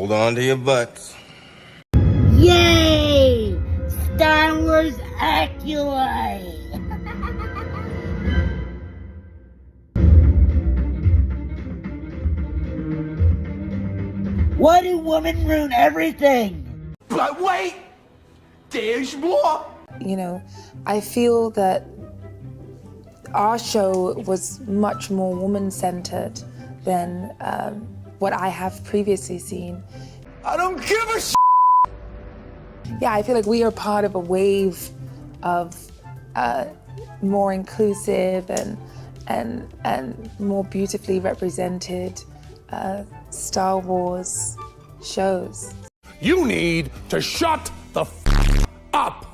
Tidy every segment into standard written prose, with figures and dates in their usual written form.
Hold on to your butts. Yay! Star Wars Acolyte! Why do women ruin everything? But wait! There's more! You know, I feel that our show was much more woman-centered than what I have previously seen. I don't give a shit! Yeah, I feel like we are part of a wave of more inclusive and more beautifully represented Star Wars shows. You need to shut the f up!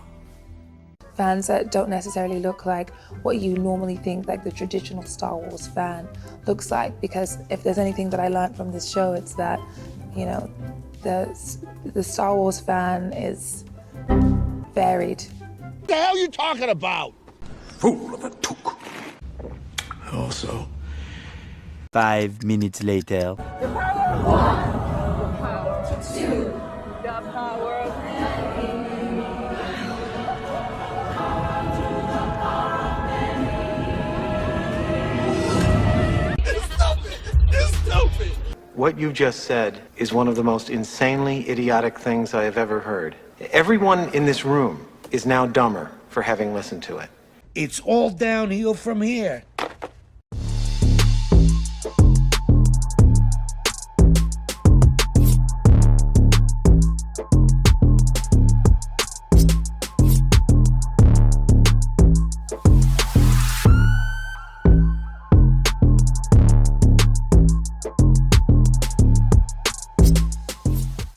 Fans that don't necessarily look like what you normally think like the traditional Star Wars fan looks like, because if there's anything that I learned from this show, it's that, you know, the Star Wars fan is varied. What the hell are you talking about? Fool of a took. Also, 5 minutes later. The power of one, the power of two, the power of What you just said is one of the most insanely idiotic things I have ever heard. Everyone in this room is now dumber for having listened to it. It's all downhill from here.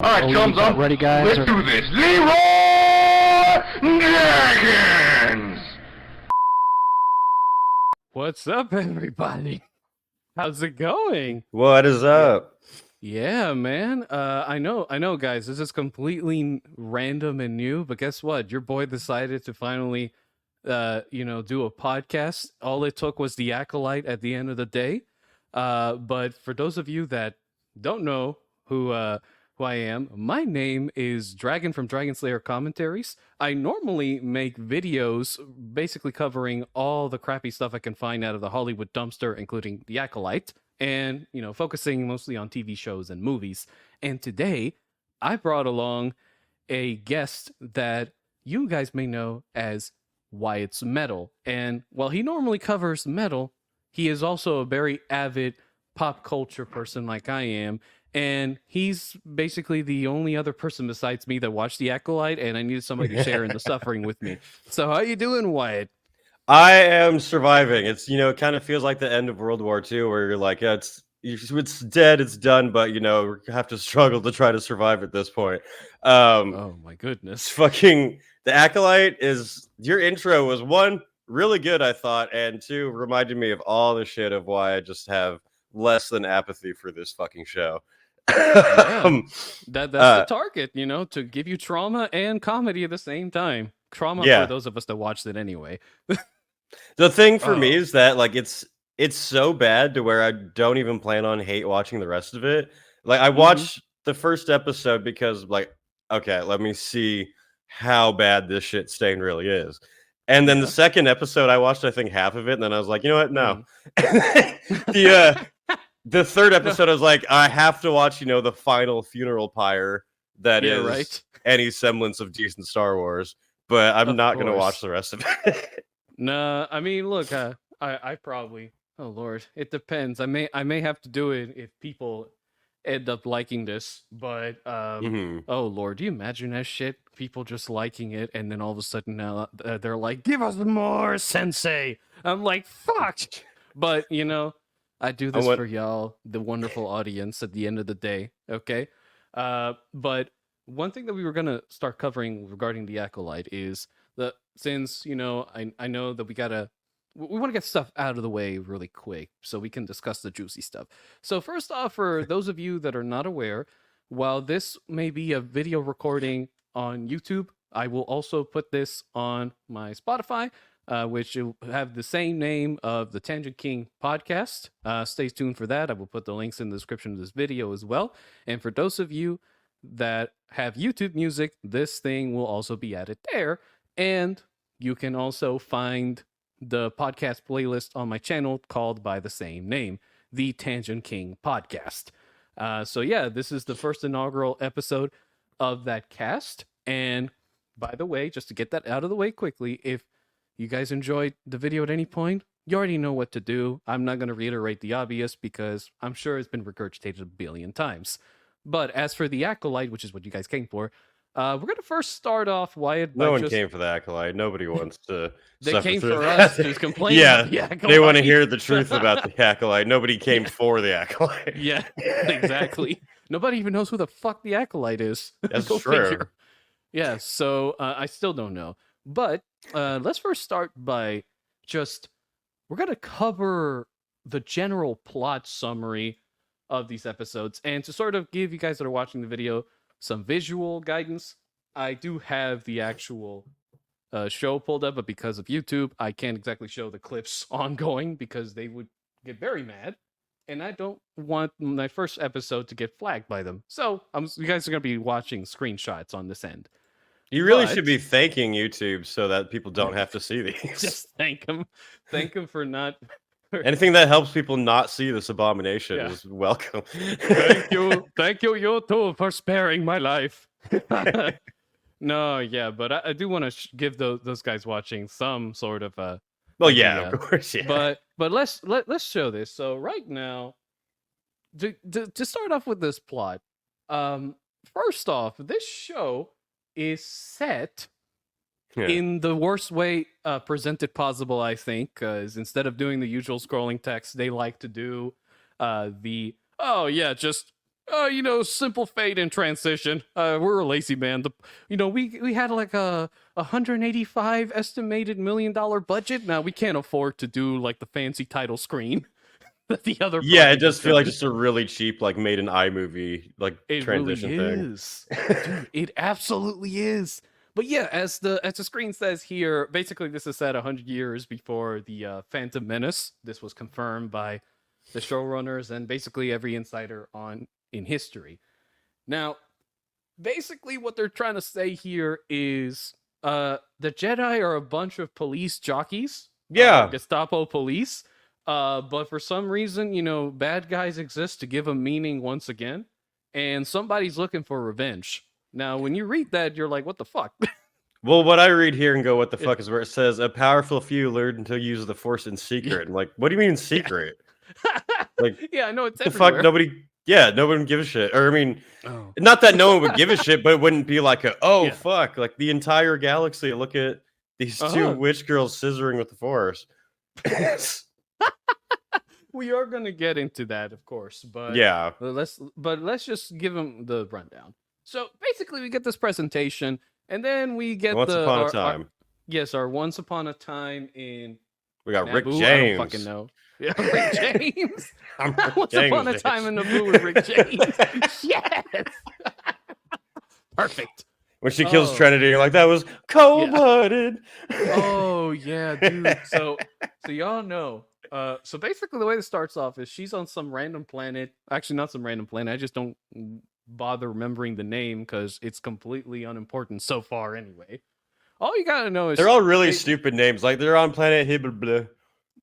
Alright, chums up. Ready, guys? Let's do this. Leroy Dragons! What's up, everybody? How's it going? What is up? Yeah, man. I know, guys. This is completely random and new, but guess what? Your boy decided to finally, do a podcast. All it took was the Acolyte at the end of the day. But for those of you that don't know who I am, my name is Dragon from Dragonslayer Commentaries. I normally make videos basically covering all the crappy stuff I can find out of the Hollywood dumpster, including The Acolyte, and, focusing mostly on TV shows and movies. And today, I brought along a guest that you guys may know as Wyatt's Metal. And while he normally covers metal, he is also a very avid pop culture person like I am. And he's basically the only other person besides me that watched The Acolyte, and I needed somebody to share in the suffering with me. So how you doing, Wyatt? I am surviving. It's, it kind of feels like the end of World War II, where you're like, yeah, it's dead, it's done, but, we have to struggle to try to survive at this point. Oh, my goodness. Fucking, The Acolyte your intro was, one, really good, I thought, and two, reminded me of all the shit of why I just have less than apathy for this fucking show. Yeah. That's the target, to give you trauma and comedy at the same time. Trauma for those of us that watched it anyway. The thing for me is that it's so bad to where I don't even plan on hate watching the rest of it. Like I watched the first episode because okay, let me see how bad this shit stain really is. And then the second episode I watched, I think half of it, and then I was like, you know what? No. The third episode, I was like, I have to watch, the final funeral pyre that is any semblance of decent Star Wars, but I'm not going to watch the rest of it. No, I mean, look, I probably, oh Lord, it depends. I may have to do it if people end up liking this, but oh Lord, do you imagine that shit? People just liking it, and then all of a sudden now they're like, give us more, Sensei. I'm like, fuck. But I do this for y'all, the wonderful audience at the end of the day, okay? But one thing that we were going to start covering regarding the Acolyte is that since, I know that we want to get stuff out of the way really quick so we can discuss the juicy stuff. So first off, for those of you that are not aware, while this may be a video recording on YouTube, I will also put this on my Spotify, which will have the same name of the Tangent King podcast. Stay tuned for that. I will put the links in the description of this video as well. And for those of you that have YouTube music, this thing will also be added there. And you can also find the podcast playlist on my channel called by the same name, the Tangent King Podcast. So yeah, this is the first inaugural episode of that cast. And by the way, just to get that out of the way quickly, if you guys enjoyed the video at any point, you already know what to do. I'm not going to reiterate the obvious because I'm sure it's been regurgitated a billion times. But as for the Acolyte, which is what you guys came for, we're going to first start off, Wyatt. No one came for the Acolyte. Nobody wants to. They came for us to complain about the Acolyte. They want to hear the truth about the Acolyte. Nobody came for the Acolyte. Yeah, exactly. Nobody even knows who the fuck the Acolyte is. That's Go true. figure. Yeah, so I still don't know. But let's first start by we're going to cover the general plot summary of these episodes. And to sort of give you guys that are watching the video some visual guidance, I do have the actual show pulled up, but because of YouTube, I can't exactly show the clips ongoing because they would get very mad. And I don't want my first episode to get flagged by them. So you guys are going to be watching screenshots on this end. You really should be thanking YouTube so that people don't have to see these. Just thank them. Thank them for not... Anything that helps people not see this abomination is welcome. Thank you, YouTube, for sparing my life. No, yeah, but I do want to give those guys watching some sort of well, yeah, of course, yeah. But let's show this. So right now, to start off with this plot, first off, this show is set in the worst way presented possible, I think, because instead of doing the usual scrolling text, they like to do simple fade and transition. We're a lazy band. We had like a $185 estimated $1 million budget. Now we can't afford to do like the fancy title screen. The other it does feel like just a really cheap, like made an iMovie like transition thing. Dude, it absolutely is. But yeah, as the screen says here, basically this is set 100 years before the Phantom Menace. This was confirmed by the showrunners and basically every insider in history. Now, basically what they're trying to say here is the Jedi are a bunch of police jockeys. Gestapo police. But for some reason, bad guys exist to give them meaning once again. And somebody's looking for revenge. Now, when you read that, you're like, what the fuck? Well, what I read here and go, what the fuck, is where it says, a powerful few learned to use the Force in secret. I'm like, what do you mean secret? Like, I know it's the fuck, nobody would give a shit. Or, I mean, not that no one would give a shit, but it wouldn't be like fuck, like the entire galaxy, look at these two witch girls scissoring with the Force. We are going to get into that, of course, but let's just give them the rundown. So basically, we get this presentation, and then we get Once Upon a Time. Our Once Upon a Time in. We got Naboo. Rick James. I don't fucking know. Yeah, Rick James. Once James, Upon a Time in Naboo with Rick James. Yes. Perfect. When she kills Trinity, you're like, that was cold-blooded. Oh yeah, dude. So y'all know. So basically, the way this starts off is she's on some random planet. Actually, not some random planet. I just don't bother remembering the name because it's completely unimportant so far anyway. All you gotta know is they're all really stupid names. Like they're on planet Hibblebleh.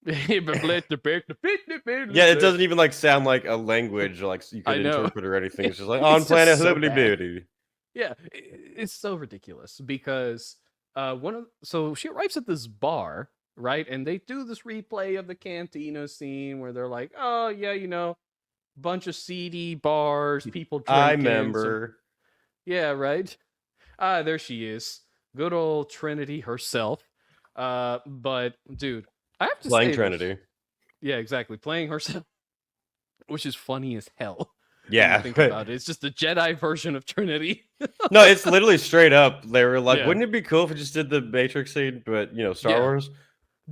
Yeah, it doesn't even like sound like a language like you could interpret or anything. It's just like on planet Hibblebleh. Yeah, it's so ridiculous because so she arrives at this bar, right? And they do this replay of the cantina scene where they're like, oh yeah, bunch of seedy bars, people drinking. I remember. Yeah, right. There she is. Good old Trinity herself. But dude, I have to playing say Trinity. Yeah, exactly. Playing herself, which is funny as hell. Yeah, think about it. It's just the Jedi version of Trinity. No, it's literally straight up. They were like, wouldn't it be cool if it just did the Matrix scene, but Star Wars?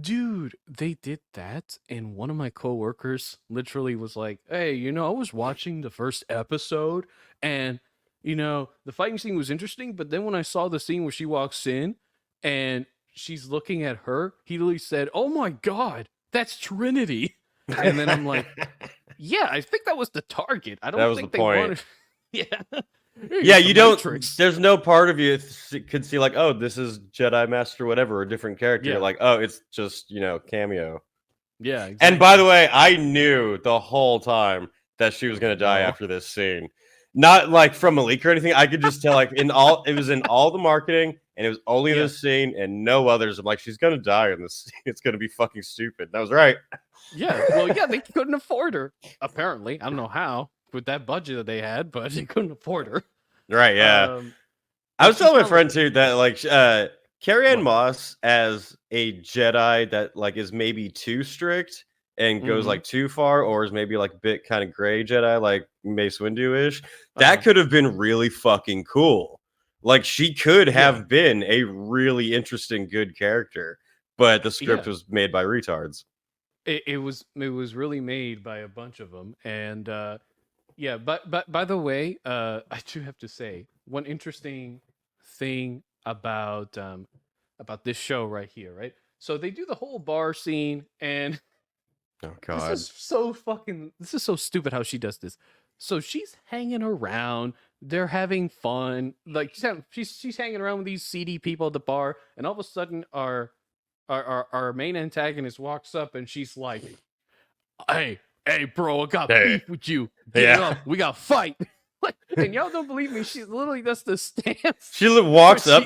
Dude, they did that, and one of my coworkers literally was like, hey, I was watching the first episode, and, the fighting scene was interesting, but then when I saw the scene where she walks in, and she's looking at her, he literally said, "Oh my god, that's Trinity." And then I'm like, yeah, I think that was the target. I don't That was think the they point. wanted. Yeah. Yeah, The you don't. Matrix. There's no part of you could see like, oh, this is Jedi Master, whatever, a different character. Yeah. You're like, oh, it's just cameo. Yeah. Exactly. And by the way, I knew the whole time that she was gonna die after this scene. Not like from a leak or anything. I could just tell, like it was in all the marketing, and it was only this scene and no others. I'm like, she's gonna die in this. It's gonna be fucking stupid. And I was right. Yeah. Well, yeah, they couldn't afford her. Apparently, I don't know how with that budget that they had, but they couldn't afford her. Right? Yeah. I was telling my friend too that like Carrie-Anne Moss as a Jedi that like is maybe too strict and goes like too far, or is maybe like a bit kind of gray Jedi, like Mace Windu-ish. That could have been really fucking cool. Like she could have been a really interesting, good character, but the script was made by retards. It was really made by a bunch of them, and yeah. But by the way, I do have to say one interesting thing about this show right here, right? So they do the whole bar scene, and oh god, this is so stupid how she does this. So she's hanging around, they're having fun, like she's hanging around with these seedy people at the bar, and all of a sudden our main antagonist walks up and she's like, hey bro, I got beef with you. Get up, we got to fight. Like, and y'all don't believe me, she's literally does the stance. She walks up.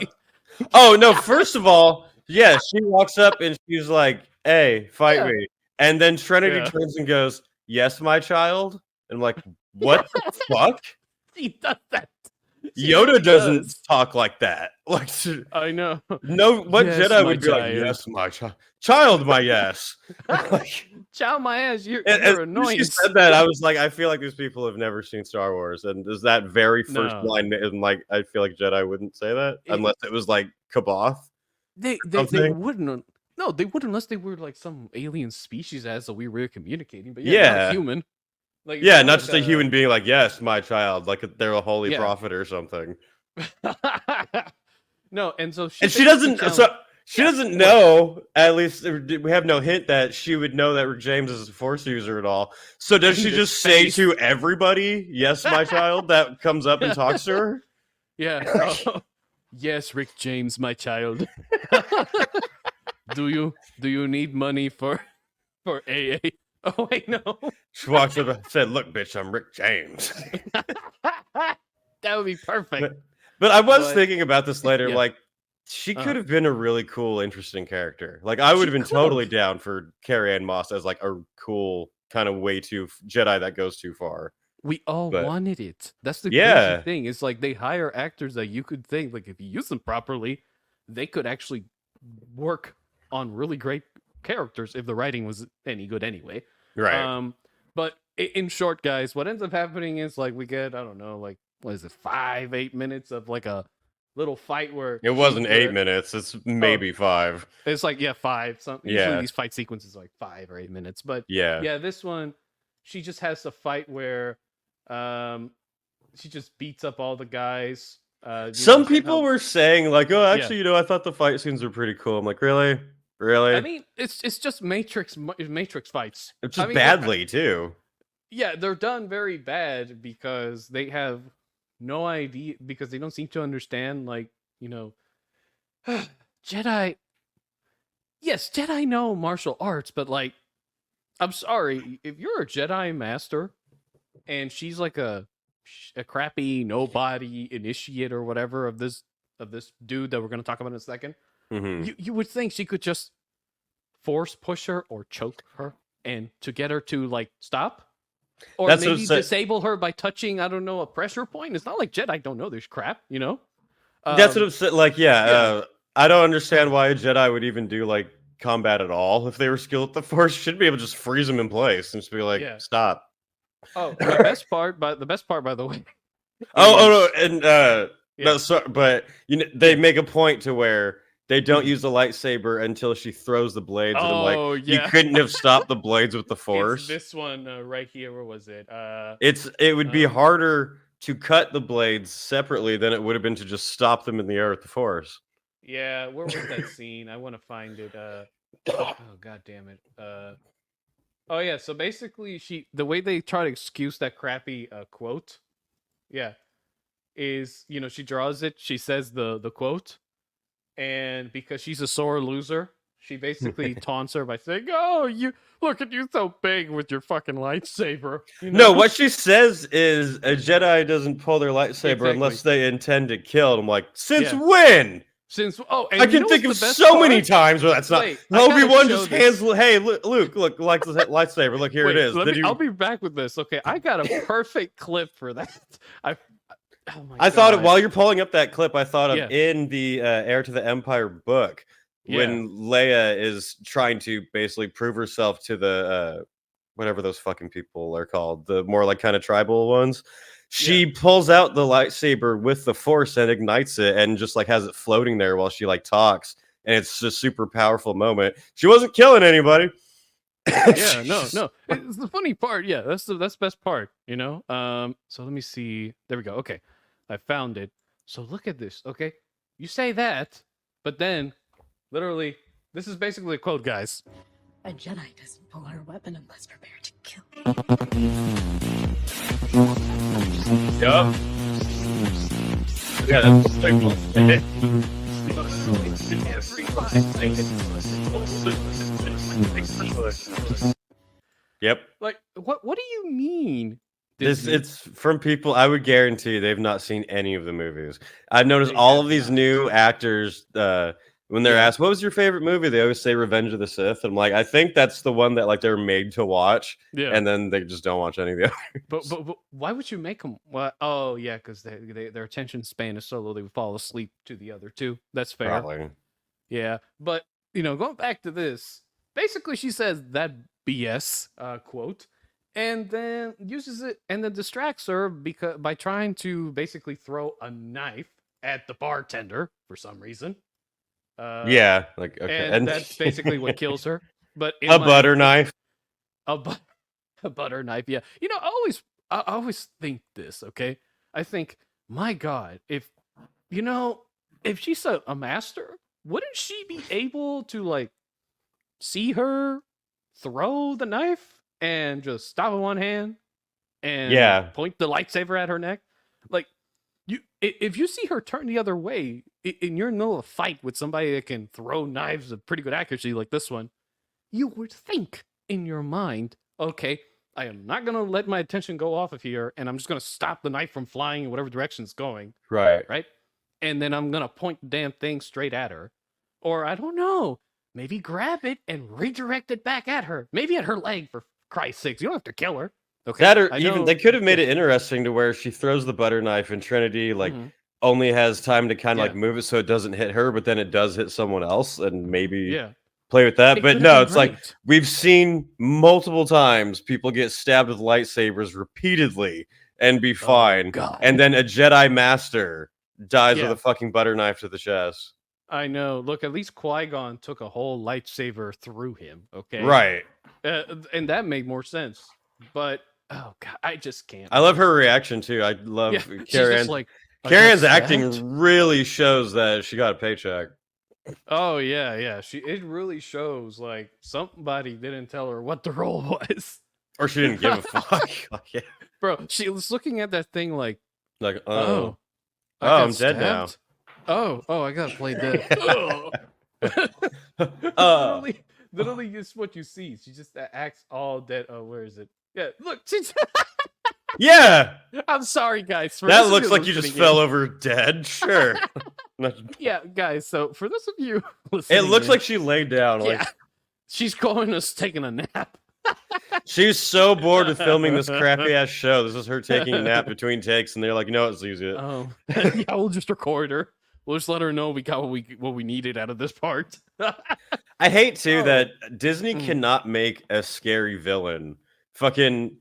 Oh no, first of all, yeah, she walks up and she's like, hey, fight me. And then Trinity turns and goes, yes, my child. And I'm like, what the fuck? She does that. Yoda doesn't talk like that. Like, I know. No, what Yes, Jedi my would be like, child. yes, my child. Child, my yes. Like, Child, my ass, you're as annoying. she said that, I was like, I feel like these people have never seen Star Wars. And there's that very first line, and like, I feel like Jedi wouldn't say that unless it was like Kaboth. They wouldn't. No, they wouldn't unless they were like some alien species as we were communicating. But not human. Like not just a human being like, yes, my child, like they're a holy prophet or something. No, and so she doesn't. So she doesn't know. At least we have no hint that she would know that Rick James is a Force user at all. So does she just say to everybody, "Yes, my child," that comes up and talks to her? Yeah. Yes, Rick James, my child. Do you need money for AA? Oh wait, no. She walks up and said, "Look, bitch, I'm Rick James." That would be perfect. But I was thinking about this later. Yeah. Like, she could have been a really cool, interesting character. Like, I would have been totally down for Carrie-Anne Moss as like a cool kind of way too Jedi that goes too far. We all wanted it. That's the crazy thing. It's like they hire actors that you could think, like, if you use them properly, they could actually work on really great characters if the writing was any good anyway. Right. But in short, guys, what ends up happening is like we get, I don't know, like, what is it, 5-8 minutes of like a little fight where it wasn't 8 minutes. It's maybe 5. It's like 5. Usually these fight sequences are like 5 or 8 minutes. But yeah, this one, she just has a fight where she just beats up all the guys. Some people were saying like, oh, actually, I thought the fight scenes were pretty cool. I'm like, really? I mean, it's just Matrix fights. It's just badly too. Yeah, they're done very bad because they have no idea, because they don't seem to understand, like, Jedi. Yes, Jedi know martial arts, but like, I'm sorry, if you're a Jedi master and she's like a crappy nobody initiate or whatever of this dude that we're going to talk about in a second, you would think she could just force push her or choke her and to get her to like stop. Or maybe disable her by touching, I don't know, a pressure point. It's not like Jedi don't know this crap, That's what I'm saying. Like, I don't understand why a Jedi would even do like combat at all if they were skilled at the Force. Should be able to just freeze them in place and just be like, stop. Oh, the best part, by the way. No, and but they make a point to where they don't use the lightsaber until she throws the blades. And I'm like, you couldn't have stopped the blades with the Force. It's this one right here. Where was it? It would be harder to cut the blades separately than it would have been to just stop them in the air with the Force. Yeah, where was that scene? I want to find it. Oh god damn it. Oh yeah, so basically the way they try to excuse that crappy quote, yeah, is she draws it, she says the quote, and because she's a sore loser, she basically taunts her by saying, "Oh, you look at you so big with your fucking lightsaber." No, what she says is a Jedi doesn't pull their lightsaber unless they intend to kill. And I'm like, since when? And I can think of so many times where that's not. Obi-Wan just hands, hey, Luke, look, like the lightsaber. Look, here it is. I'll be back with this. Okay, I got a perfect clip for that. I thought of, while you're pulling up that clip, I thought of in the Heir to the Empire book when Leia is trying to basically prove herself to the whatever those fucking people are called, the more like kind of tribal ones. She pulls out the lightsaber with the Force and ignites it and just like has it floating there while she like talks, and it's a super powerful moment. She wasn't killing anybody. Yeah, no. It's the funny part. Yeah, that's the best part, So let me see. There we go. Okay. I found it. So look at this, okay? You say that, but then literally this is basically a quote, guys. A Jedi doesn't pull her weapon unless prepared to kill. Yup. Yeah, that's Yep. Like, what do you mean? It's from people I would guarantee they've not seen any of the movies. I've noticed all of these new actors when they're asked, what was your favorite movie? They always say Revenge of the Sith. I'm like, I think that's the one that like they're made to watch. Yeah. And then they just don't watch any of the others. But why would you make them? What? Oh, yeah, because their attention span is so low they would fall asleep to the other two. That's fair. Probably. Yeah. But, going back to this, basically she says that BS quote and then uses it and then distracts her by trying to basically throw a knife at the bartender for some reason. Okay. And that's basically what kills her. But a butter knife. A butter knife, yeah. I always think this, okay? I think, my God, if she's a master, wouldn't she be able to like see her throw the knife and just stop with one hand and point the lightsaber at her neck? Like, if you see her turn the other way and you're in the middle of a fight with somebody that can throw knives with pretty good accuracy like this one, you would think in your mind, okay, I am not going to let my attention go off of here, and I'm just going to stop the knife from flying in whatever direction it's going. Right. And then I'm going to point the damn thing straight at her. Or, I don't know, maybe grab it and redirect it back at her. Maybe at her leg, for Christ's sakes. You don't have to kill her. Okay. That or even they could have made it interesting to where she throws the butter knife and Trinity only has time to kind of like move it so it doesn't hit her, but then it does hit someone else, and maybe play with that. But no, it's like we've seen multiple times people get stabbed with lightsabers repeatedly and be fine, and then a Jedi master dies with a fucking butter knife to the chest. I know. Look, at least Qui-Gon took a whole lightsaber through him. Okay, right, and that made more sense. But oh god, I just can't. I love her reaction too. I love Carrie-Ann's acting really shows that she got a paycheck. Oh yeah. It really shows like somebody didn't tell her what the role was, or she didn't give a fuck. Bro, she was looking at that thing like I'm dead now. Oh, I gotta play dead. Literally, just what you see. She just acts all dead. Oh, where is it? Yeah, look. Yeah. I'm sorry, guys. That looks like you just fell over dead. Sure. Yeah, guys. So for those of you listening, it looks like she laid down. Like she's taking a nap. She's so bored with filming this crappy ass show. This is her taking a nap between takes, and they're like, let's use it. Oh, yeah, we'll just record her. We'll just let her know we got what we needed out of this part. I hate too that Disney cannot make a scary villain. Fucking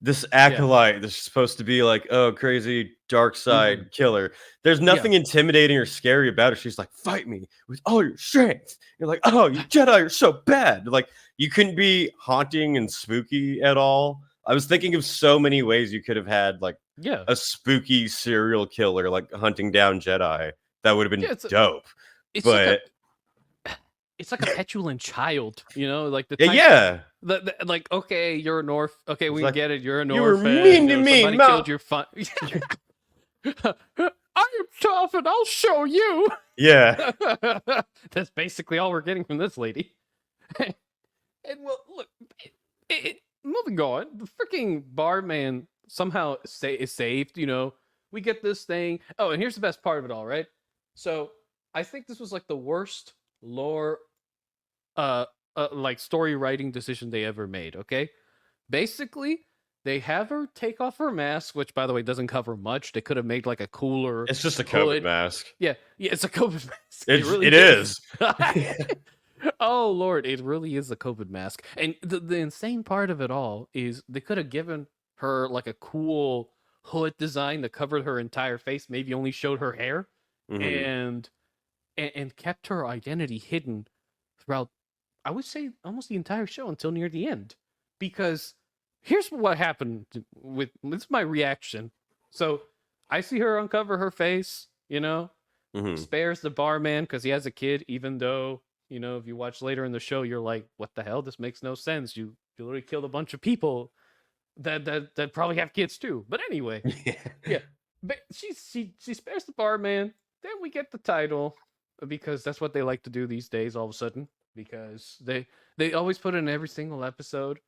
this acolyte that's supposed to be like, crazy dark side killer. There's nothing intimidating or scary about her. She's like, fight me with all your strength. You're like, oh, you Jedi are so bad. Like, you couldn't be haunting and spooky at all. I was thinking of so many ways you could have had like a spooky serial killer like hunting down Jedi. That would have been dope. it's but it's like a petulant child, you know, like the yeah, type, yeah. like, okay, you're an orphan. Okay, we like, get it. You're an "You were orphan. mean to you know, me, somebody Ma." killed your fun. I am tough, and I'll show you. Yeah. That's basically all we're getting from this lady. And well, look, moving on, the freaking barman somehow is saved. You know, we get this thing. Oh, and here's the best part of it all, right? So I think this was like the worst lore, like story writing decision they ever made. Okay, basically, they have her take off her mask, which, by the way, doesn't cover much. They could have made like a cooler. It's just a COVID hood. mask. Yeah, it's a COVID mask. It is. Oh Lord, it really is a COVID mask. And the insane part of it all is they could have given her like a cool hood design that covered her entire face, maybe only showed her hair, and kept her identity hidden throughout, I would say, almost the entire show until near the end. Because here's what happened with this is my reaction. So I see her uncover her face, you know, spares the barman because he has a kid, even though, you know, if you watch later in the show, you're like, what the hell? This makes no sense. You literally killed a bunch of people that probably have kids too. But anyway, yeah. But she spares the barman. Then we get the title, because that's what they like to do these days all of a sudden, because they always put it in every single episode,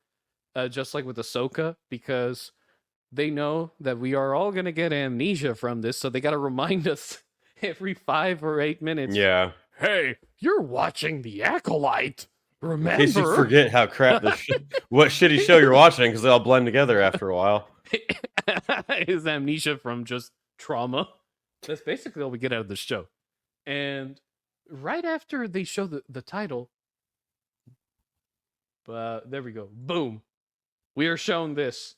just like with Ahsoka, because they know that we are all going to get amnesia from this, so they got to remind us every 5 or 8 minutes. Yeah. Hey, you're watching The Acolyte. Remember? In case you forget how crap what shitty show you're watching, because they all blend together after a while. Is amnesia from just trauma. That's basically all we get out of this show. And right after they show the title, there we go. Boom. We are shown this.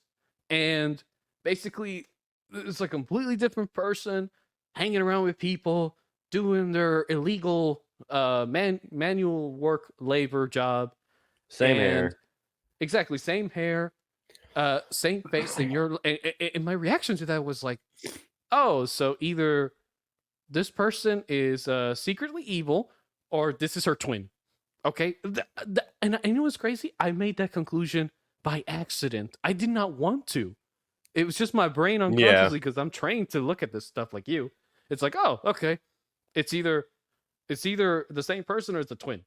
And basically, it's a completely different person hanging around with people, doing their illegal manual work labor job. Same hair. Exactly, same hair, same face. And my reaction to that was like, oh, so either this person is secretly evil, or this is her twin. Okay, and I knew it was crazy. I made that conclusion by accident. I did not want to. It was just my brain unconsciously, because I'm trained to look at this stuff like you. It's like, oh, okay, it's either the same person or it's a twin.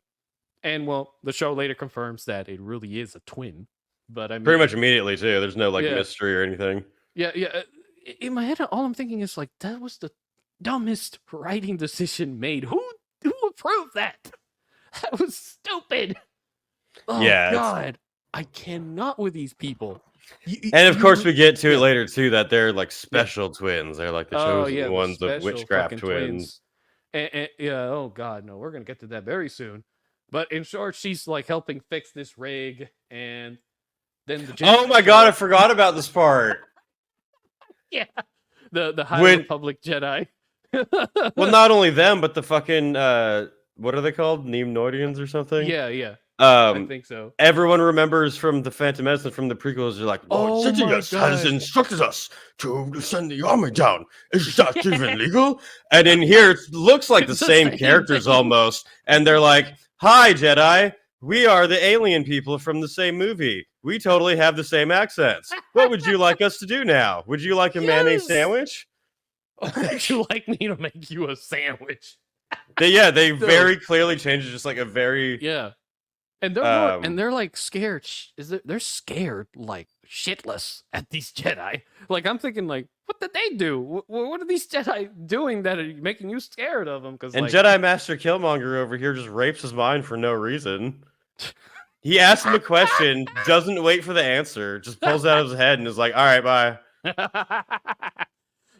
And well, the show later confirms that it really is a twin. But I mean, pretty much immediately too. There's no like mystery or anything. Yeah. In my head, all I'm thinking is like, that was the dumbest writing decision made. Who approved that? That was stupid. Oh God, I cannot with these people. And of course, we get to it later too, that they're like special twins. They're like the chosen ones of witchcraft twins. And oh God, no, we're gonna get to that very soon. But in short, she's like helping fix this rig, and then the oh my God, I forgot about this part. Yeah, the High Republic Jedi. Well, not only them, but the fucking what are they called? Neimoidians or something? Yeah. I think so. Everyone remembers from the Phantom Menace and from the prequels. They're like, Lord Sidious has instructed us to send the army down. Is that even legal? And in here, it looks like the same characters almost. And they're like, hi, Jedi. We are the alien people from the same movie. We totally have the same accents. What would you like us to do now? Would you like a mayonnaise sandwich? Would you like me to make you a sandwich? They very clearly changed it, just like a very... Yeah. And they're like scared. They're scared like shitless at these Jedi. Like, I'm thinking, like, what did they do? What are these Jedi doing that are making you scared of them? And like, Jedi Master Killmonger over here just rapes his mind for no reason. He asks him a question, doesn't wait for the answer, just pulls out his head and is like, all right, bye.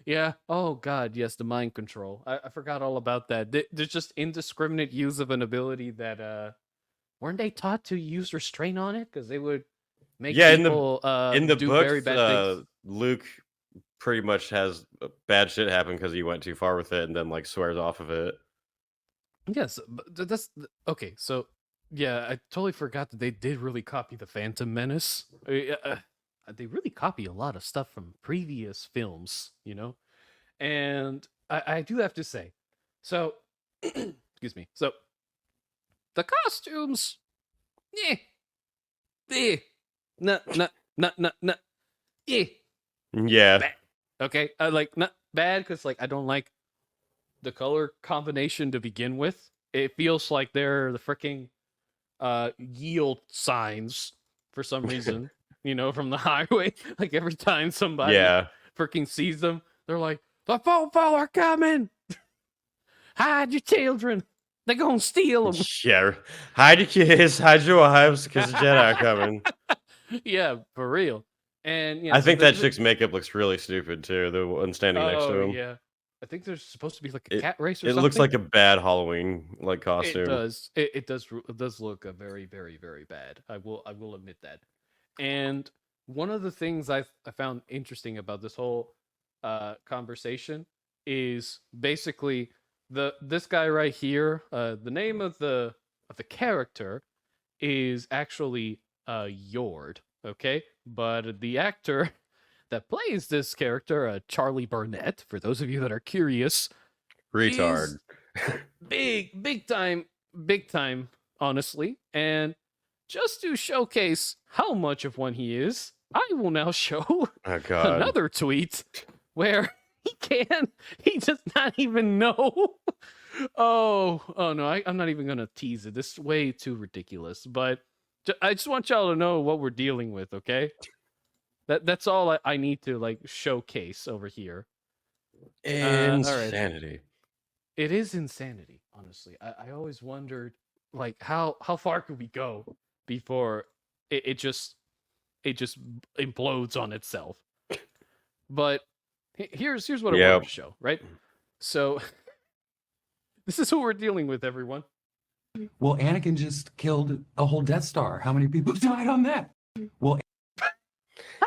Yeah. Oh God, yes, the mind control. I forgot all about that. There's just indiscriminate use of an ability that weren't they taught to use restraint on it? Because they would make people in the do book, very bad things. Luke pretty much has bad shit happen because he went too far with it and then like swears off of it. Yes, but that's okay. So yeah, I totally forgot that they did really copy the Phantom Menace. They really copy a lot of stuff from previous films, you know? And I do have to say, so Excuse me. So the costumes, no, Yeah. bad. Okay, I like not bad because like I don't like the color combination to begin with. It feels like they're the freaking yield signs for some reason. You know, from the highway. Like every time somebody freaking sees them, they're like, "The Fofo are coming! Hide your children! They're gonna steal them!" Yeah. Hide your kids, hide your wives, because the Jedi are coming. Yeah, for real. And I think that chick's makeup looks really stupid too. The one standing next to him. Yeah, I think there's supposed to be like a cat race or something. It looks like a bad Halloween costume. It does. It does look very, very, very bad. I will admit that. And one of the things I found interesting about this whole conversation is basically this guy right here. The name of the character is actually Yord. Okay, but the actor that plays this character, Charlie Burnett, for those of you that are curious, retard, big time, honestly. And just to showcase how much of one he is, I will now show another tweet where he does not even know. Oh no, I'm not even gonna tease it. This is way too ridiculous, but I just want y'all to know what we're dealing with, okay? That's all I need to like showcase over here. Insanity. Right. It is insanity, honestly. I always wondered like how far could we go before it just implodes on itself. But here's what I wanted to show, right? So this is who we're dealing with, everyone. Well, Anakin just killed a whole Death Star. How many people died on that? Well,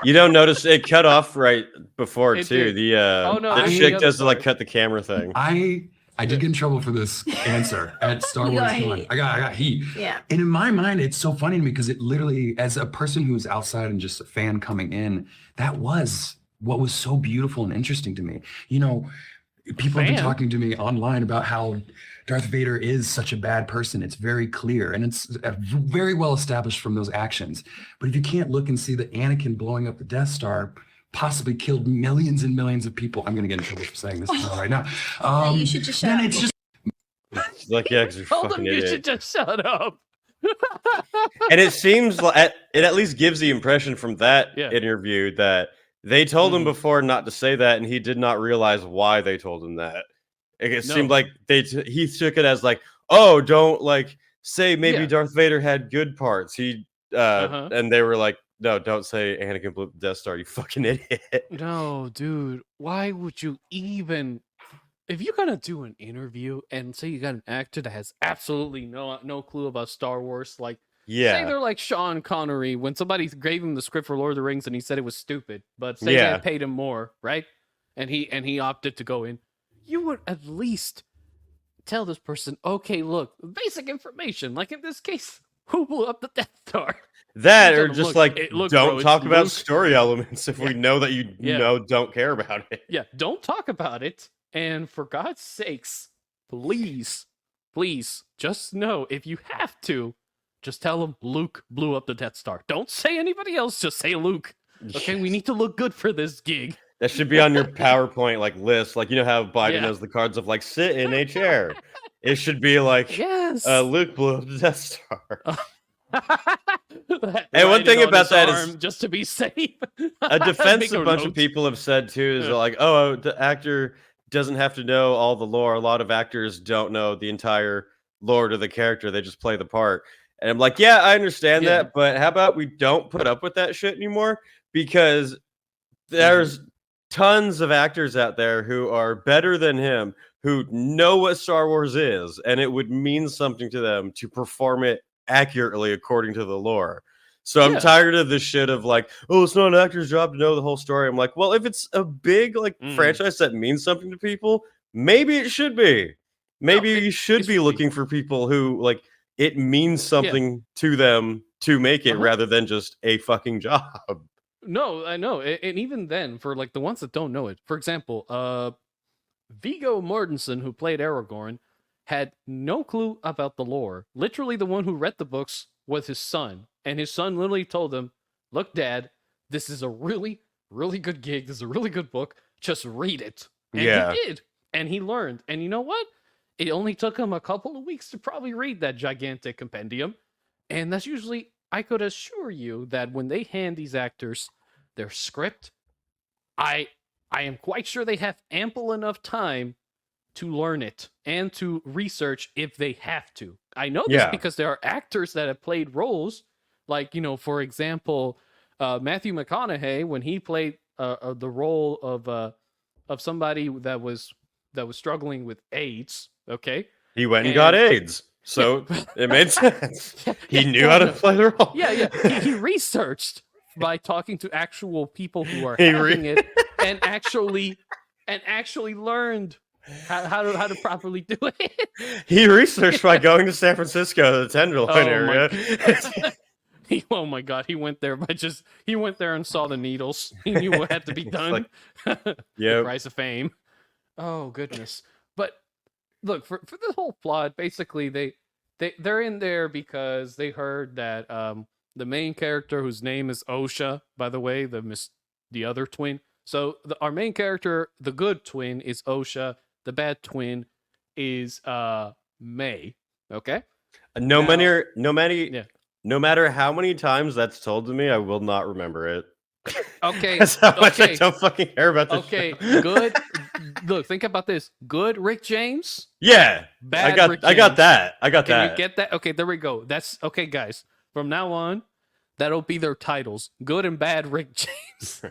you don't notice it cut off right before It too. did. The chick does the like cut the camera thing. I did get in trouble for this answer at Star Wars Con. I got heat. Yeah. And in my mind, it's so funny to me because it literally, as a person who's outside and just a fan coming in, that was what was so beautiful and interesting to me. You know, people have been talking to me online about how Darth Vader is such a bad person. It's very clear, and it's very well established from those actions. But if you can't look and see that Anakin blowing up the Death Star possibly killed millions and millions of people, I'm going to get in trouble for saying this right now. You should just shut up. It's just like, yeah, because you're Told fucking him you idiot. should just shut up. And it seems like it at least gives the impression from that interview that they told him before not to say that, and he did not realize why they told him that. It seemed like he took it as like, oh, don't like say maybe Darth Vader had good parts. He and they were like, no, don't say Anakin blew up the Death Star, you fucking idiot. No, dude. Why would you even? If you're gonna do an interview and say you got an actor that has absolutely no clue about Star Wars, like say they're like Sean Connery when somebody gave him the script for Lord of the Rings and he said it was stupid, but say they paid him more, right? And he opted to go in. You would at least tell this person, okay, look, basic information. Like in this case, who blew up the Death Star? That or just look, don't bro, talk about Luke. Story elements if we know that you don't care about it. Yeah, don't talk about it. And for God's sakes, please, just know if you have to, just tell them Luke blew up the Death Star. Don't say anybody else, just say Luke. Okay, we need to look good for this gig. That should be on your PowerPoint like list. Like, you know how Biden knows the cards of like sit in a chair. It should be like Luke blew up the Death Star. And one thing about that is just to be safe. A defense a bunch of people have said too is like, oh, the actor doesn't have to know all the lore. A lot of actors don't know the entire lore to the character. They just play the part. And I'm like, yeah, I understand that, but how about we don't put up with that shit anymore? Because there's tons of actors out there who are better than him, who know what Star Wars is, and it would mean something to them to perform it accurately according to the lore. So I'm tired of this shit of like, oh, it's not an actor's job to know the whole story. I'm like, well, if it's a big like franchise that means something to people, maybe it should be. Maybe you should be looking for people who like it means something to them to make it rather than just a fucking job. No, I know. And even then, for like the ones that don't know it, for example, Viggo Mortensen, who played Aragorn, had no clue about the lore. Literally, the one who read the books was his son. And his son literally told him, look, Dad, this is a really, really good gig. This is a really good book. Just read it. And he did. And he learned. And you know what? It only took him a couple of weeks to probably read that gigantic compendium. And that's usually, I could assure you that when they hand these actors their script, I am quite sure they have ample enough time to learn it and to research if they have to. I know this because there are actors that have played roles, like, for example, Matthew McConaughey, when he played the role of somebody that was struggling with AIDS. Okay, he went and got AIDS, so it made sense. He knew how to play the role. He researched by talking to actual people who are having it, and actually learned how to properly do it. He researched by going to San Francisco, the Tenderloin area. Oh my God, he went there he went there and saw the needles. He knew what had to be done. The price of fame. Oh goodness. But look, for the whole plot, basically they're in there because they heard that the main character, whose name is Osha, by the way, the other twin. So our main character, the good twin, is Osha. The bad twin is May. Okay. No matter how many times that's told to me, I will not remember it. Okay. That's how much I don't fucking care about this. Okay. Show. Good. Look, think about this. Good Rick James. Yeah. Bad Rick James. I got that. Can you get that? Okay, there we go. That's okay, guys. From now on, that'll be their titles. Good and bad Rick James.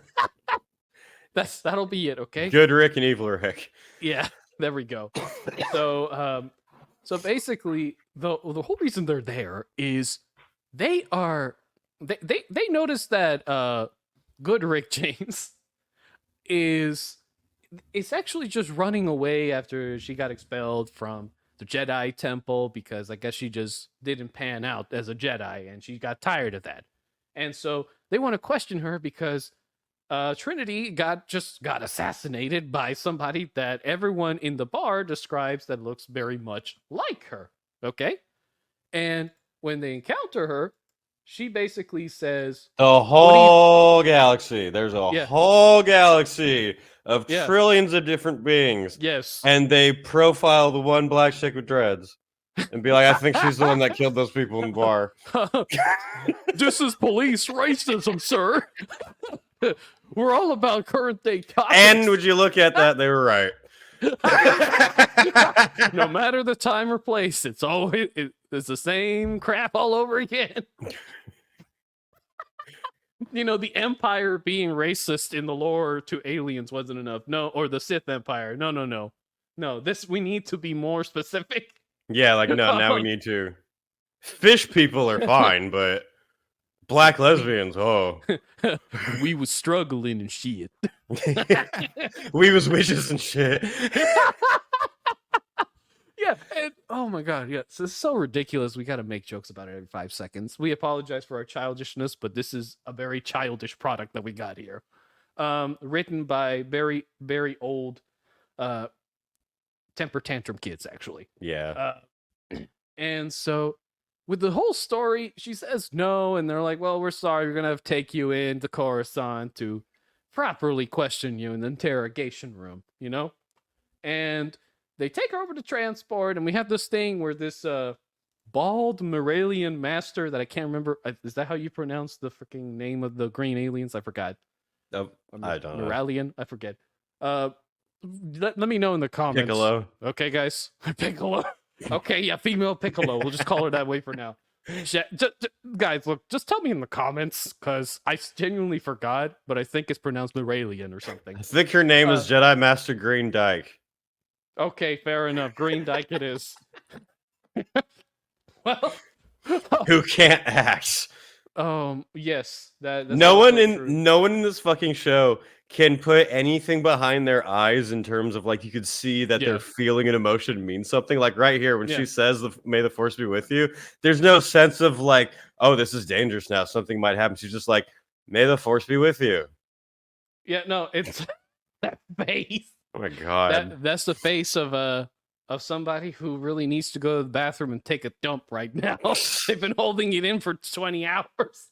That'll be it, okay? Good Rick and evil Rick. Yeah, there we go. So basically the whole reason they're there is they notice that good Rick James is actually just running away after she got expelled from the Jedi Temple because I guess she just didn't pan out as a Jedi and she got tired of that. And so they want to question her because Trinity got assassinated by somebody that everyone in the bar describes that looks very much like her. Okay? And when they encounter her, she basically says, the whole galaxy. There's a whole galaxy of trillions of different beings. Yes. And they profile the one black chick with dreads and be like, I think she's the one that killed those people in the bar. This is police racism, sir. We're all about current day topics. And would you look at that? They were right. No matter the time or place, it's the same crap all over again. The Empire being racist in the lore to aliens wasn't enough. No, or the Sith Empire. No. This, we need to be more specific. Yeah, like, no, now we need to. Fish people are fine, but black lesbians, oh. We was struggling and shit. We was witches and shit. Yeah, and oh my God, yeah, so it's so ridiculous. We got to make jokes about it every 5 seconds. We apologize for our childishness, but this is a very childish product that we got here. Written by very, very old temper tantrum kids, actually. Yeah. And so with the whole story, she says no, and they're like, well, we're sorry, we're going to have to take you into Coruscant to properly question you in the interrogation room, And they take her over to transport, and we have this thing where this bald Moralian master that I can't remember. Is that how you pronounce the freaking name of the green aliens? I forgot. Oh, I don't know. Moralian? I forget. Let me know in the comments. Piccolo. Okay, guys. Piccolo. Okay, yeah, female Piccolo. We'll just call her that way for now. Guys, look, just tell me in the comments, because I genuinely forgot, but I think it's pronounced Moralian or something. I think her name is Jedi Master Green Dyke. Okay, fair enough. Green Dyke it is. Well, who can't act? Yes, that's no one in this fucking show can put anything behind their eyes in terms of, like, you could see that their feeling and emotion means something. Like right here when she says may the force be with you, there's no sense of like, oh, this is dangerous now, something might happen. She's just like, may the force be with you. Yeah, no, it's that face. Oh my God. That's the face of of somebody who really needs to go to the bathroom and take a dump right now. They've been holding it in for 20 hours.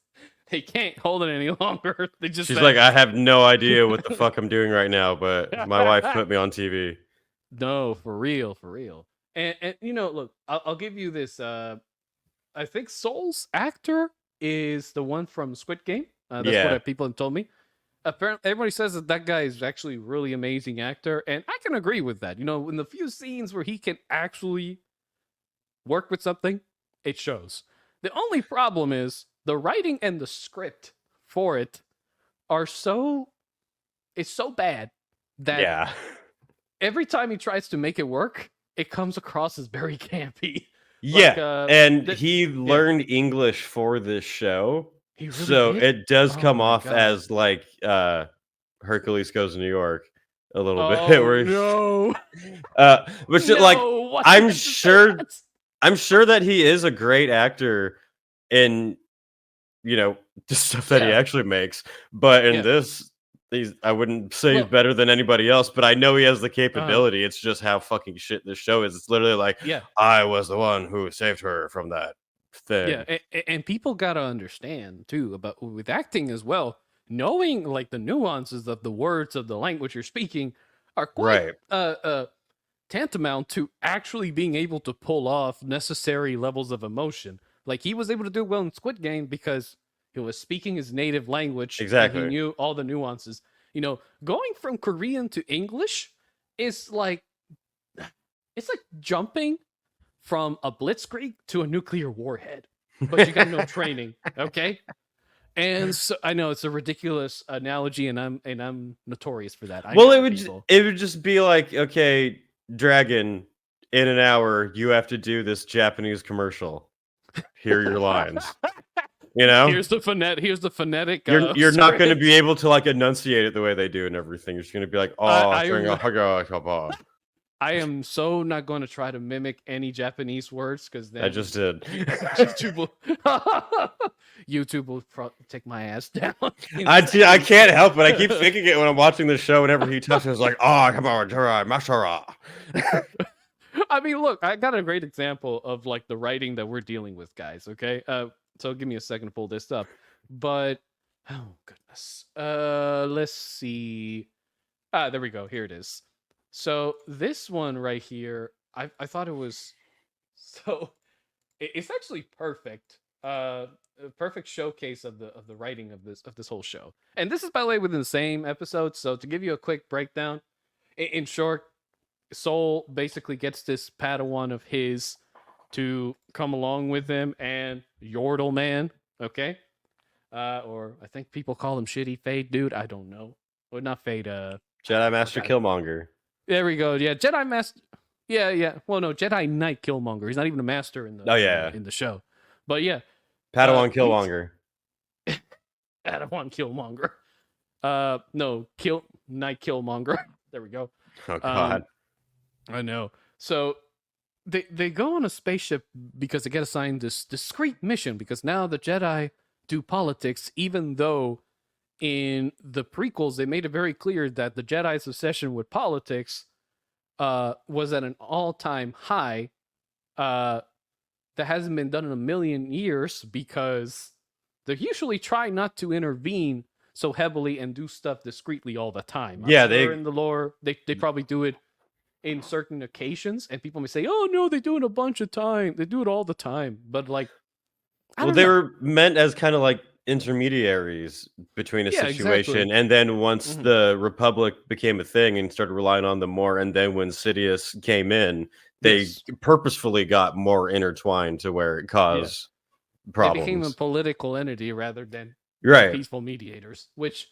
They can't hold it any longer. She's like, I have no idea what the fuck I'm doing right now, but my wife put me on TV. No, for real. And look, I'll give you this. I think Soul's actor is the one from Squid Game. That's what people have told me. Apparently, everybody says that guy is actually a really amazing actor, and I can agree with that. In the few scenes where he can actually work with something, it shows. The only problem is the writing and the script for it it's so bad that every time he tries to make it work, it comes across as very campy. He learned English for this show. He really so did? it does come off God. as like Hercules Goes to New York a little bit. No. Which No, I'm sure that he is a great actor in the stuff that he actually makes. But in this, I wouldn't say he's better than anybody else, but I know he has the capability. It's just how fucking shit this show is. It's literally like, I was the one who saved her from that thing. Yeah, and people gotta understand too about with acting as well. Knowing like the nuances of the words of the language you're speaking are quite tantamount to actually being able to pull off necessary levels of emotion. Like he was able to do well in Squid Game because he was speaking his native language. Exactly. And he knew all the nuances. Going from Korean to English is like jumping from a blitzkrieg to a nuclear warhead, but you got no training. Okay. And so I know it's a ridiculous analogy, and I'm notorious for that. It would just be like, okay, Dragon, in an hour you have to do this Japanese commercial. Here are your lines. Here's the phonetic. You're not going to be able to like enunciate it the way they do and everything. You're just going to be like, I am so not going to try to mimic any Japanese words because then I just did. YouTube will take my ass down. I can't help it. I keep thinking it when I'm watching the show. Whenever he touches, like, come on, Mashara. I mean, look, I got a great example of like the writing that we're dealing with, guys. Okay, so give me a second to pull this up. But oh goodness, let's see. There we go. Here it is. So this one right here, I thought it was it's actually perfect. A perfect showcase of the writing of this whole show. And this is, by the way, within the same episode. So to give you a quick breakdown, in short, Soul basically gets this Padawan of his to come along with him and Yordle Man, okay? Or I think people call him Shitty Fade Dude. I don't know. Or not Fade. Jedi Master Killmonger. There we go. Yeah, Jedi Master. Yeah. Well, no, Jedi Knight Killmonger. He's not even a master in the in the show. But yeah, Padawan Killmonger. Padawan Killmonger. No, Knight Killmonger. There we go. Oh God. I know. So they go on a spaceship because they get assigned this discreet mission because now the Jedi do politics, even though in the prequels they made it very clear that the Jedi's obsession with politics was at an all-time high that hasn't been done in a million years because they usually try not to intervene so heavily and do stuff discreetly all the time. They in the lore they probably do it in certain occasions, and people may say, "Oh no, they do it a bunch of time. They do it all the time." But like, they were meant as kind of like intermediaries between a situation, and then once the Republic became a thing and started relying on them more, and then when Sidious came in, they purposefully got more intertwined to where it caused problems. They became a political entity rather than peaceful mediators, which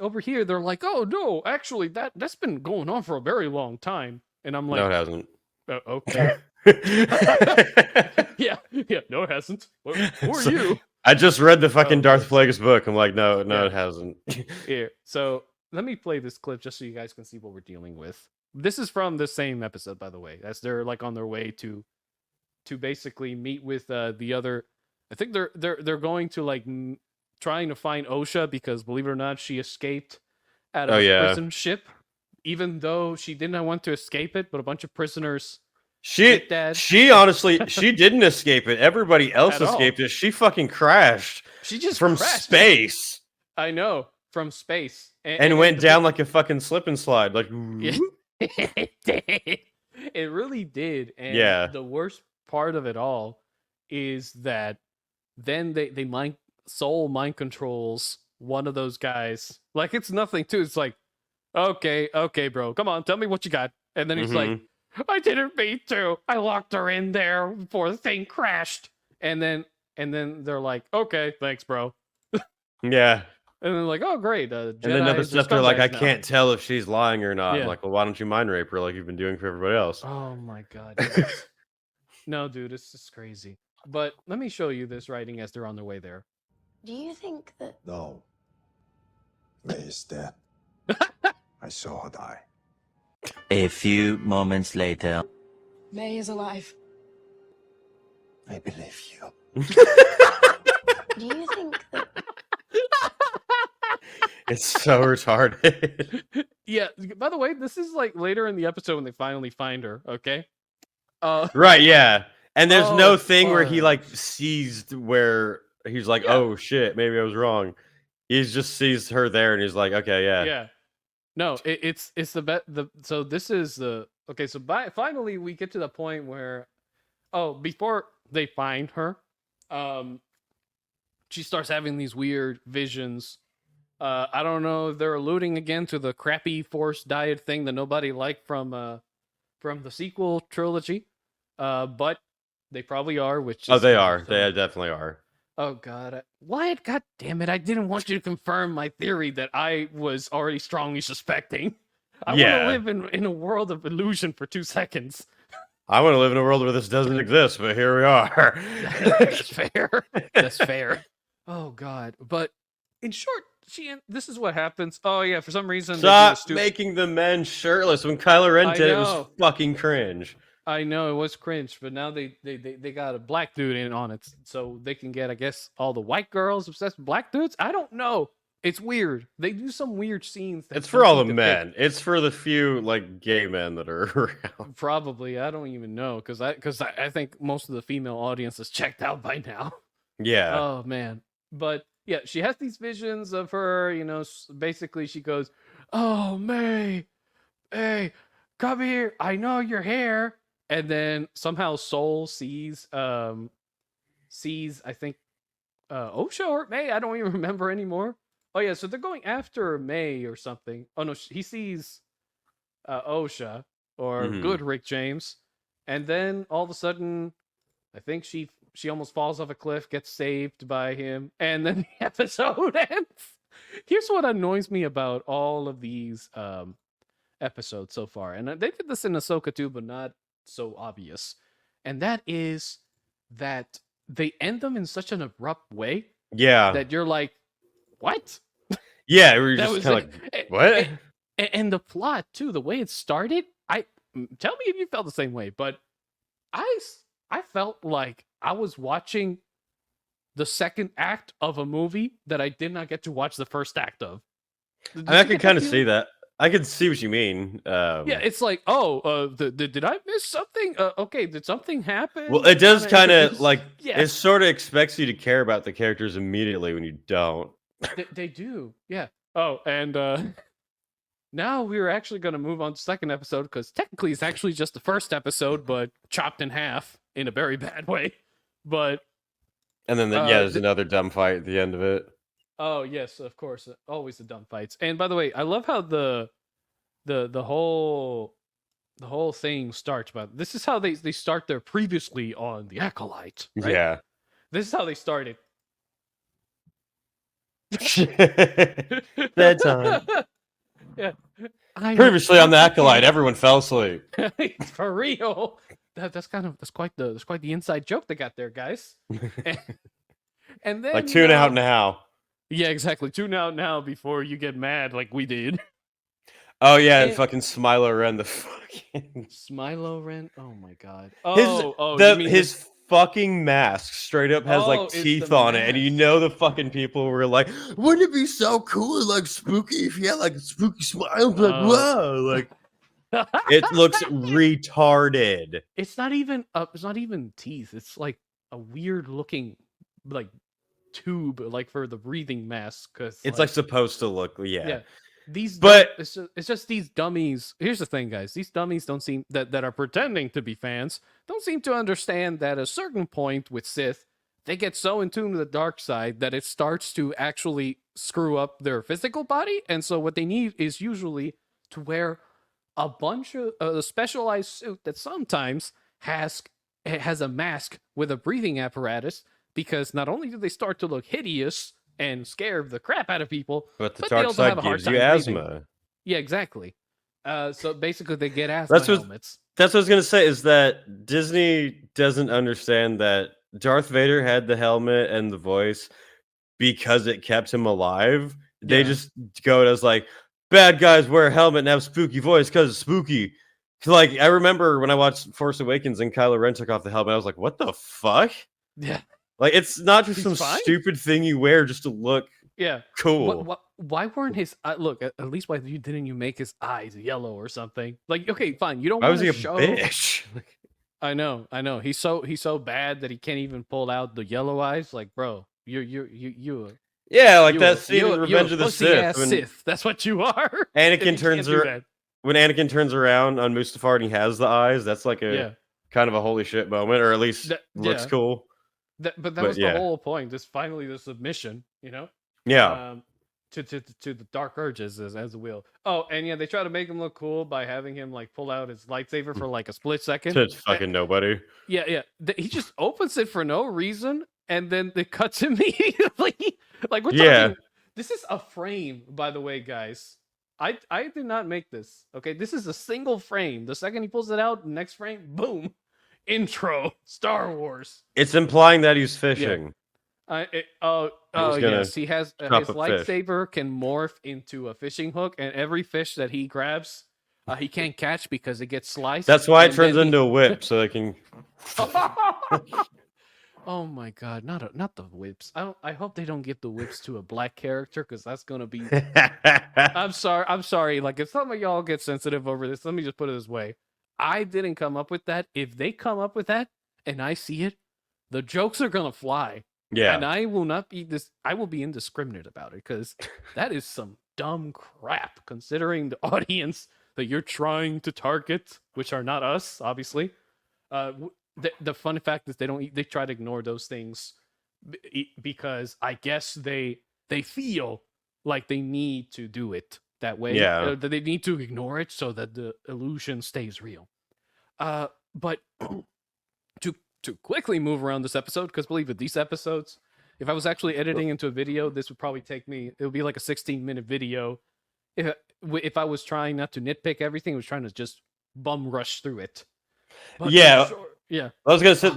over here they're like, oh no, actually that's been going on for a very long time, and I'm like, no, it hasn't. Okay. yeah, no, it hasn't. Who are you? I just read the fucking Darth Plagueis book. I'm like, no, it hasn't. Here, so let me play this clip just so you guys can see what we're dealing with. This is from the same episode, by the way, as they're like on their way to basically meet with the other. I think they're going to like trying to find Osha because, believe it or not, she escaped out of a prison ship even though she didn't want to escape it, but a bunch of prisoners. She honestly, she didn't escape it. Everybody else At all. escaped it. She fucking crashed. She just from crashed. space. I know, from space. And went down like a fucking slip and slide. Like, it did. It really did. And Yeah. the worst part of it all is that then they mind controls one of those guys. Like, it's nothing too. It's like, okay, bro, come on, tell me what you got. And then he's like, I didn't mean to. I locked her in there before the thing crashed. And then they're like, okay, thanks, bro. yeah. And then like, oh great. And then other stuff, they're like, I can't tell if she's lying or not. Yeah. I'm like, well, why don't you mind rape her like you've been doing for everybody else? Oh my god. No, dude, it's just crazy. But let me show you this writing as they're on their way there. Do you think that... No. May is dead. I saw her die. A few moments later. May is alive. I believe you. Do you think that... It's so retarded. Yeah, by the way, this is like later in the episode when they finally find her, okay? Right, yeah. And there's no Oh, thing where he fudge. like sees where he's like, Yeah. oh shit, maybe I was wrong. He just sees her there and he's like, okay, yeah. Yeah. No, it's the so this is the okay, so finally we get to the point where before they find her, she starts having these weird visions. I don't know if they're alluding again to the crappy forced diet thing that nobody liked from the sequel trilogy. But they probably are, which Oh, is they fine, are. so- They definitely are. Oh god, Wyatt! God damn it! I didn't want you to confirm my theory that I was already strongly suspecting. I Yeah. want to live in a world of illusion for 2 seconds. I want to live in a world where this doesn't exist, but here we are. That's fair. That's fair. Oh god, but in short, this is what happens. Oh yeah, for some reason Stop making the men shirtless. When Kylo Ren I did it, was know. fucking cringe. I know it was cringe, but now they got a black dude in on it, so they can get, I guess, all the white girls obsessed with black dudes. I don't know. It's weird. They do some weird scenes. That It's for all the don't seem to fit. men. It's for the few like gay men that are around. Probably, I don't even know because I think most of the female audience is checked out by now. Yeah. Oh man, but yeah, she has these visions of her. You know, basically she goes, "Oh May, hey, come here. I know you're here." And then somehow Soul sees I think Osha or May. I don't even remember anymore. Oh yeah, so they're going after May or something. Oh no, he sees Osha or good Rick James, and then all of a sudden, I think she almost falls off a cliff, gets saved by him, and then the episode ends. Here's what annoys me about all of these episodes so far, and they did this in Ahsoka too, but not so obvious, and that is that they end them in such an abrupt way. Yeah. That you're like, what? Yeah, we were That just was kind of it. like, what? And the plot too, the way it started. Tell me if you felt the same way, but I felt like I was watching the second act of a movie that I did not get to watch the first act of. I can kind of see that. I can see what you mean. Yeah, it's like, did I miss something? Okay, did something happen? Well, it does kind of like yeah. it sort of expects you to care about the characters immediately when you don't. They do, yeah. Oh, and now we're actually going to move on to the second episode because technically it's actually just the first episode, but chopped in half in a very bad way. But And then there's another dumb fight at the end of it. oh yes, of course, always the dumb fights. And by the way, I love how the whole thing starts. But this is how they start their previously on the Acolyte. Right? Yeah. This is how they started. Bedtime. Yeah. Previously on the Acolyte, everyone fell asleep. For real. That's quite the inside joke they got there, guys. And then Like tune out now. Yeah, exactly. Tune out now before you get mad like we did. Oh yeah, and fucking Smilo Ren, the fucking Smilo Ren. Oh my god. his fucking mask straight up has Oh, like it's the teeth on it, and you mask. know the fucking people were like, "Wouldn't it be so cool and like spooky if you had like a spooky smile?" Like, whoa, like it looks retarded. It's not even teeth. It's like a weird looking like tube, like for the breathing mask. Cause It's like supposed to look, yeah. But it's just these dummies. Here's the thing, guys. These dummies don't seem that are pretending to be fans don't seem to understand that at a certain point with Sith, they get so in tune with the dark side that it starts to actually screw up their physical body, and so what they need is usually to wear a bunch of a specialized suit that sometimes has a mask with a breathing apparatus, because not only do they start to look hideous and scare the crap out of people, but the they dark also have side a hard gives you time breathing. asthma. Yeah, exactly. So basically, they get asthma helmets. That's what I was gonna say. Is that Disney doesn't understand that Darth Vader had the helmet and the voice because it kept him alive. They just go as like, bad guys wear a helmet and have spooky voice because it's spooky. Like, I remember when I watched Force Awakens and Kylo Ren took off the helmet, I was like, what the fuck? Yeah. Like, it's not just some fine? stupid thing you wear just to look cool. Why weren't his look? At least why didn't you make his eyes yellow or something? Like, okay, fine. You don't Why want was he to a show. bitch? I know. He's so bad that he can't even pull out the yellow eyes. Like, bro, you. Yeah, like that scene in Revenge of the Sith. Sith. That's what you are. Anakin turns around. When Anakin turns around on Mustafar and he has the eyes, that's like a kind of a holy shit moment, or at least looks cool. But that was the whole point. Just finally the submission, you know? Yeah. To the dark urges as a will. Oh, and they try to make him look cool by having him like pull out his lightsaber for like a split second. To fucking nobody. Yeah. He just opens it for no reason, and then it cuts immediately. Like, we're talking, this is a frame, by the way, guys. I did not make this. Okay, this is a single frame. The second he pulls it out, next frame, boom, intro, Star Wars. It's implying that he's fishing. Yes, he has his lightsaber can morph into a fishing hook, and every fish that he grabs, he can't catch because it gets sliced. That's why it turns into a whip, so they can. Oh my god, not the whips. I hope they don't give the whips to a black character, because that's gonna be. I'm sorry. Like, if some of y'all get sensitive over this, let me just put it this way: I didn't come up with that. If they come up with that and I see it, the jokes are gonna fly. Yeah, and I will not be this. I will be indiscriminate about it, because that is some dumb crap, considering the audience that you're trying to target, which are not us, obviously. The fun fact is they try to ignore those things because I guess they feel like they need to do it that way. Yeah, that they need to ignore it so that the illusion stays real. But to quickly move around this episode, because believe it, these episodes, if I was actually editing into a video, this would probably take me. It would be like a 16-minute video. If I was trying not to nitpick everything, I was trying to just bum rush through it. But yeah. Yeah, I was gonna say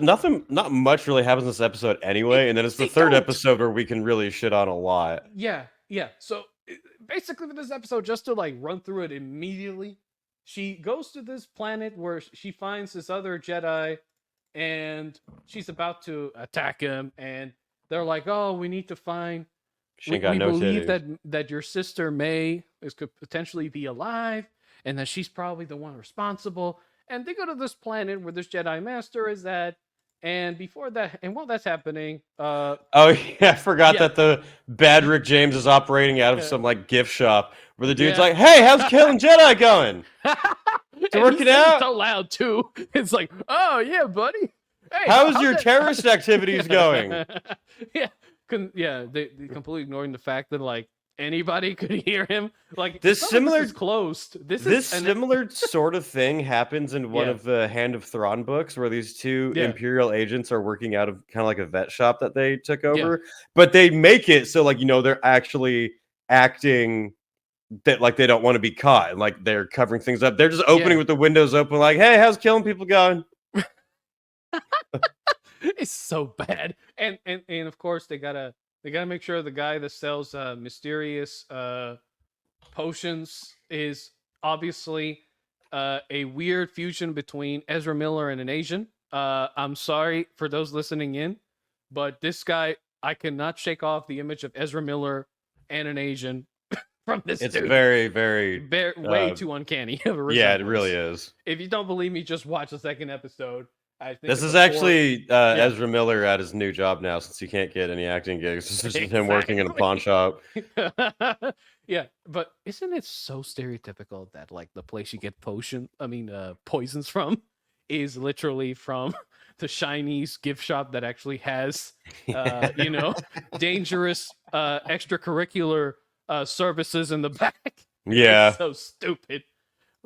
not much really happens in this episode anyway, and then it's the third episode where we can really shit on a lot. Yeah. So basically, for this episode, just to like run through it immediately, she goes to this planet where she finds this other Jedi, and she's about to attack him, and they're like, "Oh, we need to find. We believe that your sister May could potentially be alive, and that she's probably the one responsible." And they go to this planet where this Jedi Master is at, and before that, and while that's happening, I forgot that the bad Rick James is operating out of some like gift shop where the dude's like, "Hey, how's Killing Jedi going? It's working out." So loud too. It's like, "Oh yeah, buddy. Hey, how's your terrorist activities going?" They completely ignoring the fact that like anybody could hear him. Like, this similar is closed. This similar sort of thing happens in one of the Hand of Thrawn books, where these two Imperial agents are working out of kind of like a vet shop that they took over, but they make it so like they're actually acting that like they don't want to be caught, and like they're covering things up. They're just opening with the windows open, like, "Hey, how's killing people going?" It's so bad, and of course they gotta make sure the guy that sells mysterious potions is obviously a weird fusion between Ezra Miller and an Asian. I'm sorry for those listening in, but this guy, I cannot shake off the image of Ezra Miller and an Asian from this It's dude. very, very... way too uncanny of a yeah, it resemblance. really is. If you don't believe me, just watch the second episode. I think This it's is a actually Ezra Miller at his new job now, since he can't get any acting gigs. This is just him working in a pawn shop. Yeah, but isn't it so stereotypical that like the place you get poisons from is literally from the Chinese gift shop that actually has dangerous extracurricular services in the back? Yeah. It's so stupid.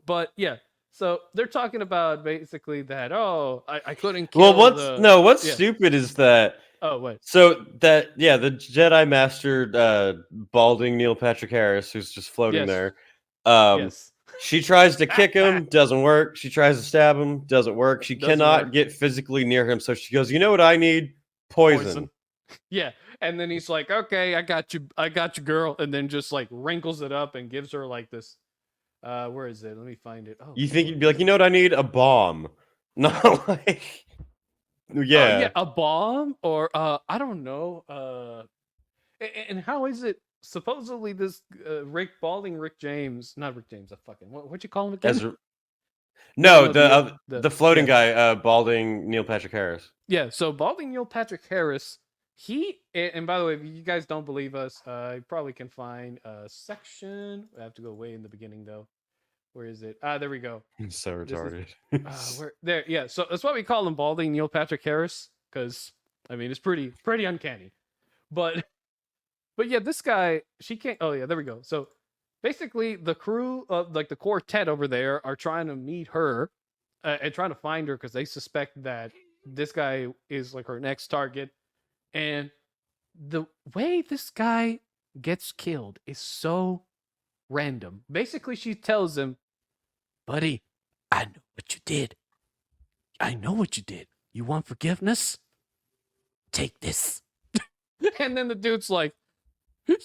But yeah, so they're talking about basically that, I couldn't kill what's stupid is that... Oh, wait. So the Jedi Master balding Neil Patrick Harris, who's just floating there. Yes. She tries to kick him, doesn't work. She tries to stab him, doesn't work. She cannot get physically near him, so she goes, "You know what I need? Poison." Yeah, and then he's like, "Okay, I got you, girl," and then just like wrinkles it up and gives her like this. Where is it? Let me find it. Oh, you think you'd be like, "You know what I need? A bomb." Not like... Yeah. A bomb, or I don't know. And how is it? Supposedly, this Rick James, not Rick James, what'd you call him again? Ezra... No, the floating guy, balding Neil Patrick Harris. Yeah, so balding Neil Patrick Harris, and by the way, if you guys don't believe us, you probably can find a section. I have to go way in the beginning though. Where is it? There we go. I'm so retarded. There, yeah. So that's why we call him balding Neil Patrick Harris, because it's pretty uncanny. But yeah, this guy, she can't. Oh yeah, there we go. So basically, the crew of like the quartet over there are trying to meet her and trying to find her because they suspect that this guy is like her next target. And the way this guy gets killed is so random. Basically, she tells him, "Buddy, I know what you did. I know what you did. You want forgiveness? Take this." And then the dude's like,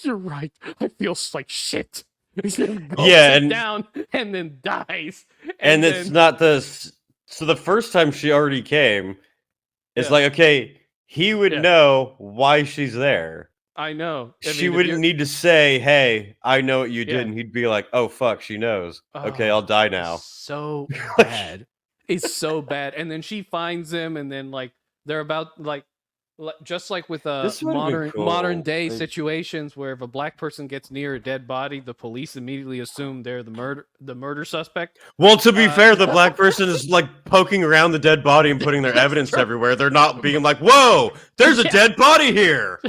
"You're right. I feel like shit." And down and then dies. And it's not so the first time she already came, it's like, okay, he would know why she's there. I know. She wouldn't need to say, "Hey, I know what you did," and he'd be like, "Oh fuck, she knows. Okay, I'll die now." So bad. It's so bad. And then she finds him, and then like they're about like just like with modern day situations where if a black person gets near a dead body, the police immediately assume they're the murder suspect. Well, to be fair, the black person is like poking around the dead body and putting their evidence everywhere. They're not being like, "Whoa, there's a dead body here."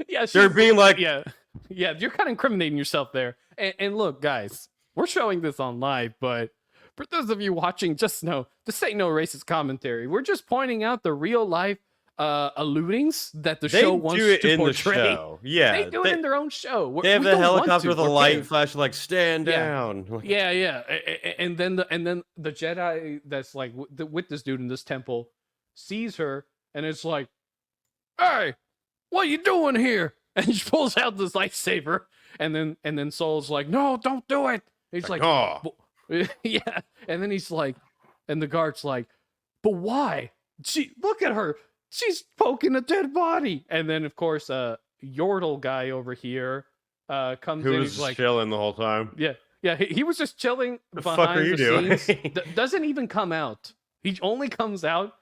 Yeah, they're being like, yeah, you're kind of incriminating yourself there. And look, guys, we're showing this on live, but for those of you watching, just know this ain't no racist commentary. We're just pointing out the real life alludings that the show wants to portray. Yeah, they do it in their own show. They have the helicopter with a light flash, like, "Stand down." Yeah. And then the Jedi that's like with this dude in this temple sees her, and it's like, "Hey, what are you doing here?" And she pulls out this lightsaber, and then Soul's like, "No, don't do it." And he's like, "Oh." Yeah. And then he's like, and the guard's like, "But why? Look at her. She's poking a dead body." And then of course, Yordle guy over here comes in. Who was like chilling the whole time. Yeah. He was just chilling behind fuck are you doing? scenes. Doesn't even come out. He only comes out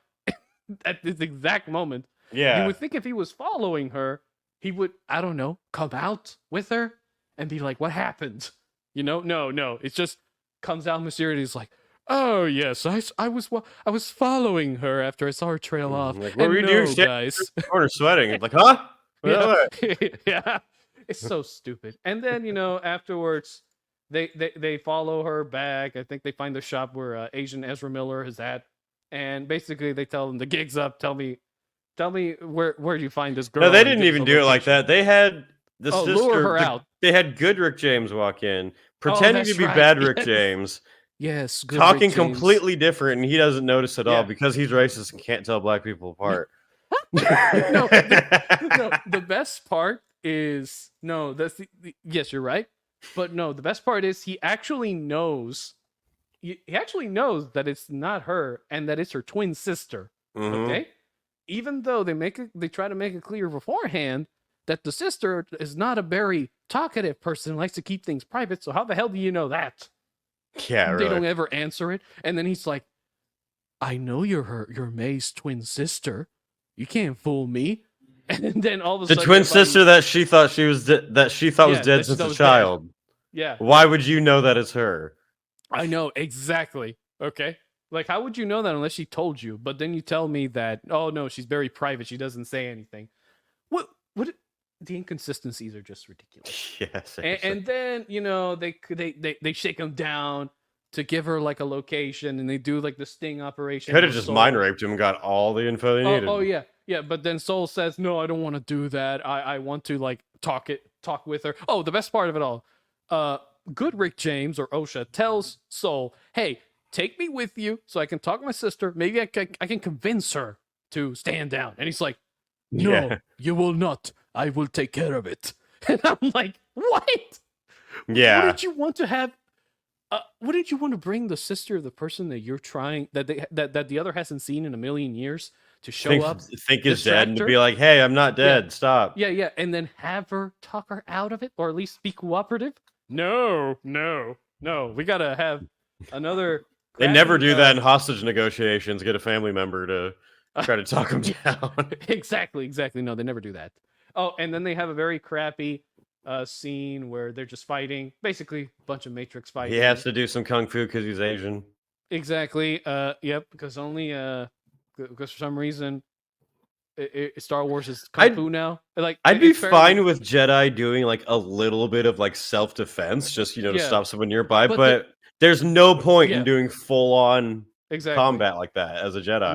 at this exact moment. Yeah. You would think if he was following her, he would, I don't know, come out with her and be like, "What happened?" No. It just comes out mysteriously. He's like, "Oh yes, I was following her after I saw her trail off." Like, what were you doing, guys? Corner sweating. It's like, huh? Yeah. It's so stupid. And then afterwards, they follow her back. I think they find the shop where Asian Ezra Miller is at, and basically they tell him the gig's up. Tell me where you find this girl. No, they didn't even do it like that. They had the sister. Lure her out. They had good Rick James walk in, pretending to be bad Rick James. Yes, good talking Rick James. completely different, and he doesn't notice at all because he's racist and can't tell black people apart. No, the best part is yes, you're right, but no, the best part is he actually knows he actually knows that it's not her and that it's her twin sister. Okay, even though they try to make it clear beforehand that the sister is not a very talkative person, likes to keep things private. So how the hell do you know that? Yeah, They really. don't ever answer it, and then he's like, "I know you're May's twin sister. You can't fool me." And then all of a The sudden, twin sister that she thought was dead that since a was child. Yeah. Why would you know that it's her? I know exactly. Okay. Like, how would you know that unless she told you? But then you tell me that, oh no, she's very private. She doesn't say anything. What? The inconsistencies are just ridiculous. Yes. And then they shake him down to give her like a location, and they do like the sting operation. Could have with just Soul. mind raped him and got all the info they needed. Oh yeah. But then Soul says, no, I don't want to do that. I want to like talk with her. Oh, the best part of it all. Good Rick James or OSHA tells Soul, hey, take me with you so I can talk to my sister. Maybe I can convince her to stand down. And he's like, no, you will not. I will take care of it. And I'm like, what? Yeah. Wouldn't you want to have? Wouldn't you want to bring the sister of the person that you're trying that the other hasn't seen in a million years to show up? Think is dead and to be like, hey, I'm not dead. Stop. Yeah, and then have her talk her out of it, or at least be cooperative. No. We gotta have another. They never do that in hostage negotiations. Get a family member to try to talk them down. Exactly. No, they never do that. Oh, and then they have a very crappy scene where they're just fighting. Basically, a bunch of Matrix fighting. He has to do some kung fu because he's Asian. Exactly. Yep. Because for some reason, Star Wars is kung fu now. Like, I'd be fine with Jedi doing like a little bit of like self-defense, just to stop someone nearby. But there's no point in doing full-on combat like that as a Jedi.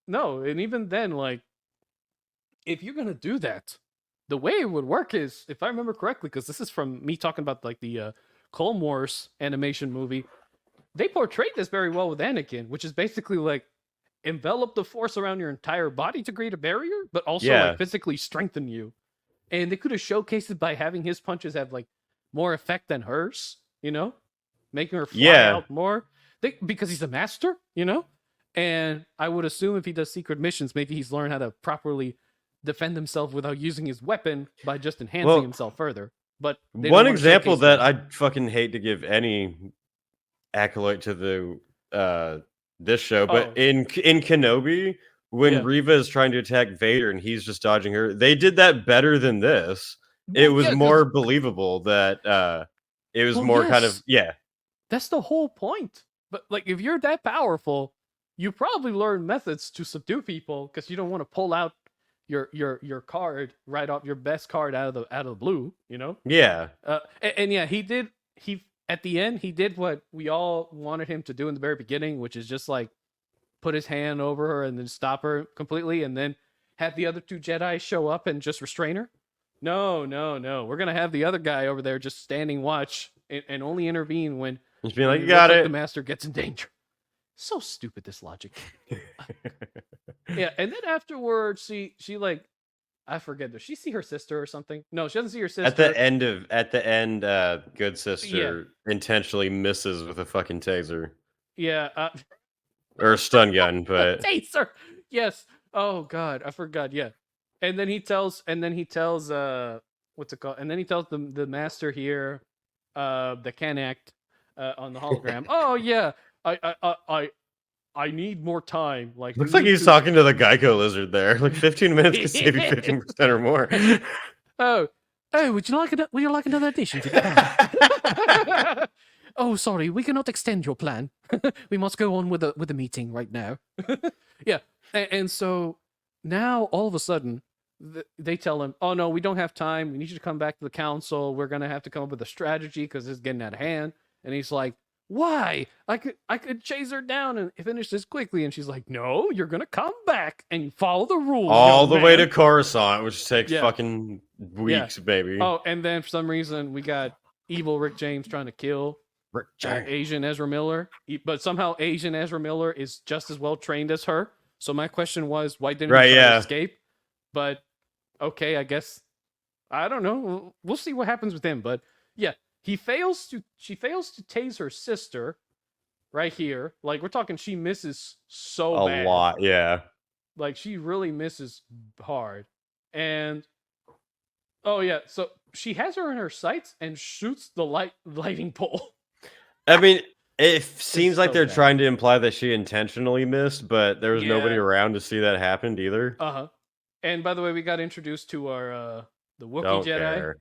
No, and even then, like, if you're gonna do that, the way it would work is, if I remember correctly, because this is from me talking about like the Clone Wars animation movie, they portrayed this very well with Anakin, which is basically like envelop the Force around your entire body to create a barrier, but also like physically strengthen you. And they could have showcased it by having his punches have like more effect than hers, making her fly out more. Because he's a master, And I would assume if he does secret missions, maybe he's learned how to properly defend himself without using his weapon by just enhancing himself further. But one example that I fucking hate to give any acolyte to the this show, but in Kenobi, when Reva is trying to attack Vader and he's just dodging her, they did that better than this. It was more believable that it was more kind of That's the whole point. But like, if you're that powerful, you probably learn methods to subdue people because you don't want to pull out your card right off your best card out of the blue, Yeah. And he at the end he did what we all wanted him to do in the very beginning, which is just like put his hand over her and then stop her completely, and then have the other two Jedi show up and just restrain her. No. We're gonna have the other guy over there just standing watch and only intervene when just being like, you got it. The master gets in danger. So stupid, this logic. Yeah, and then afterwards, she like, I forget. Does she see her sister or something? No, she doesn't see her sister. At the end, good sister intentionally misses with a fucking taser. Yeah. Or a stun gun, but taser. Yes. Oh God, I forgot. Yeah. And then he tells what's it called? And then he tells the master here, that can act on the hologram. Oh yeah, I need more time. Like, looks like he's talking to the Geico lizard there. Like 15 minutes could save you 15% or more. Oh, would you like another addition to that? Oh, sorry, we cannot extend your plan. We must go on with the meeting right now. Yeah, and so now all of a sudden they tell him, "Oh no, we don't have time. We need you to come back to the council. We're gonna have to come up with a strategy because it's getting out of hand." And he's like, "Why? I could chase her down and finish this quickly." And she's like, "No, you're gonna come back and you follow the rules all the way to Coruscant, which takes fucking weeks, baby." Oh, and then for some reason we got evil Rick James trying to kill Asian Ezra Miller, but somehow Asian Ezra Miller is just as well trained as her. So my question was, why didn't he try to escape? But okay, I guess I don't know. We'll see what happens with him. But yeah. She fails to tase her sister, right here. Like we're talking, she misses so A bad. lot, yeah. Like she really misses hard. And oh yeah, so she has her in her sights and shoots the lighting pole. I mean, it seems like so they're bad. trying to imply that she intentionally missed, but there was nobody Yeah. around to see that happen either. And by the way, we got introduced to our the Wookiee Don't Jedi, care.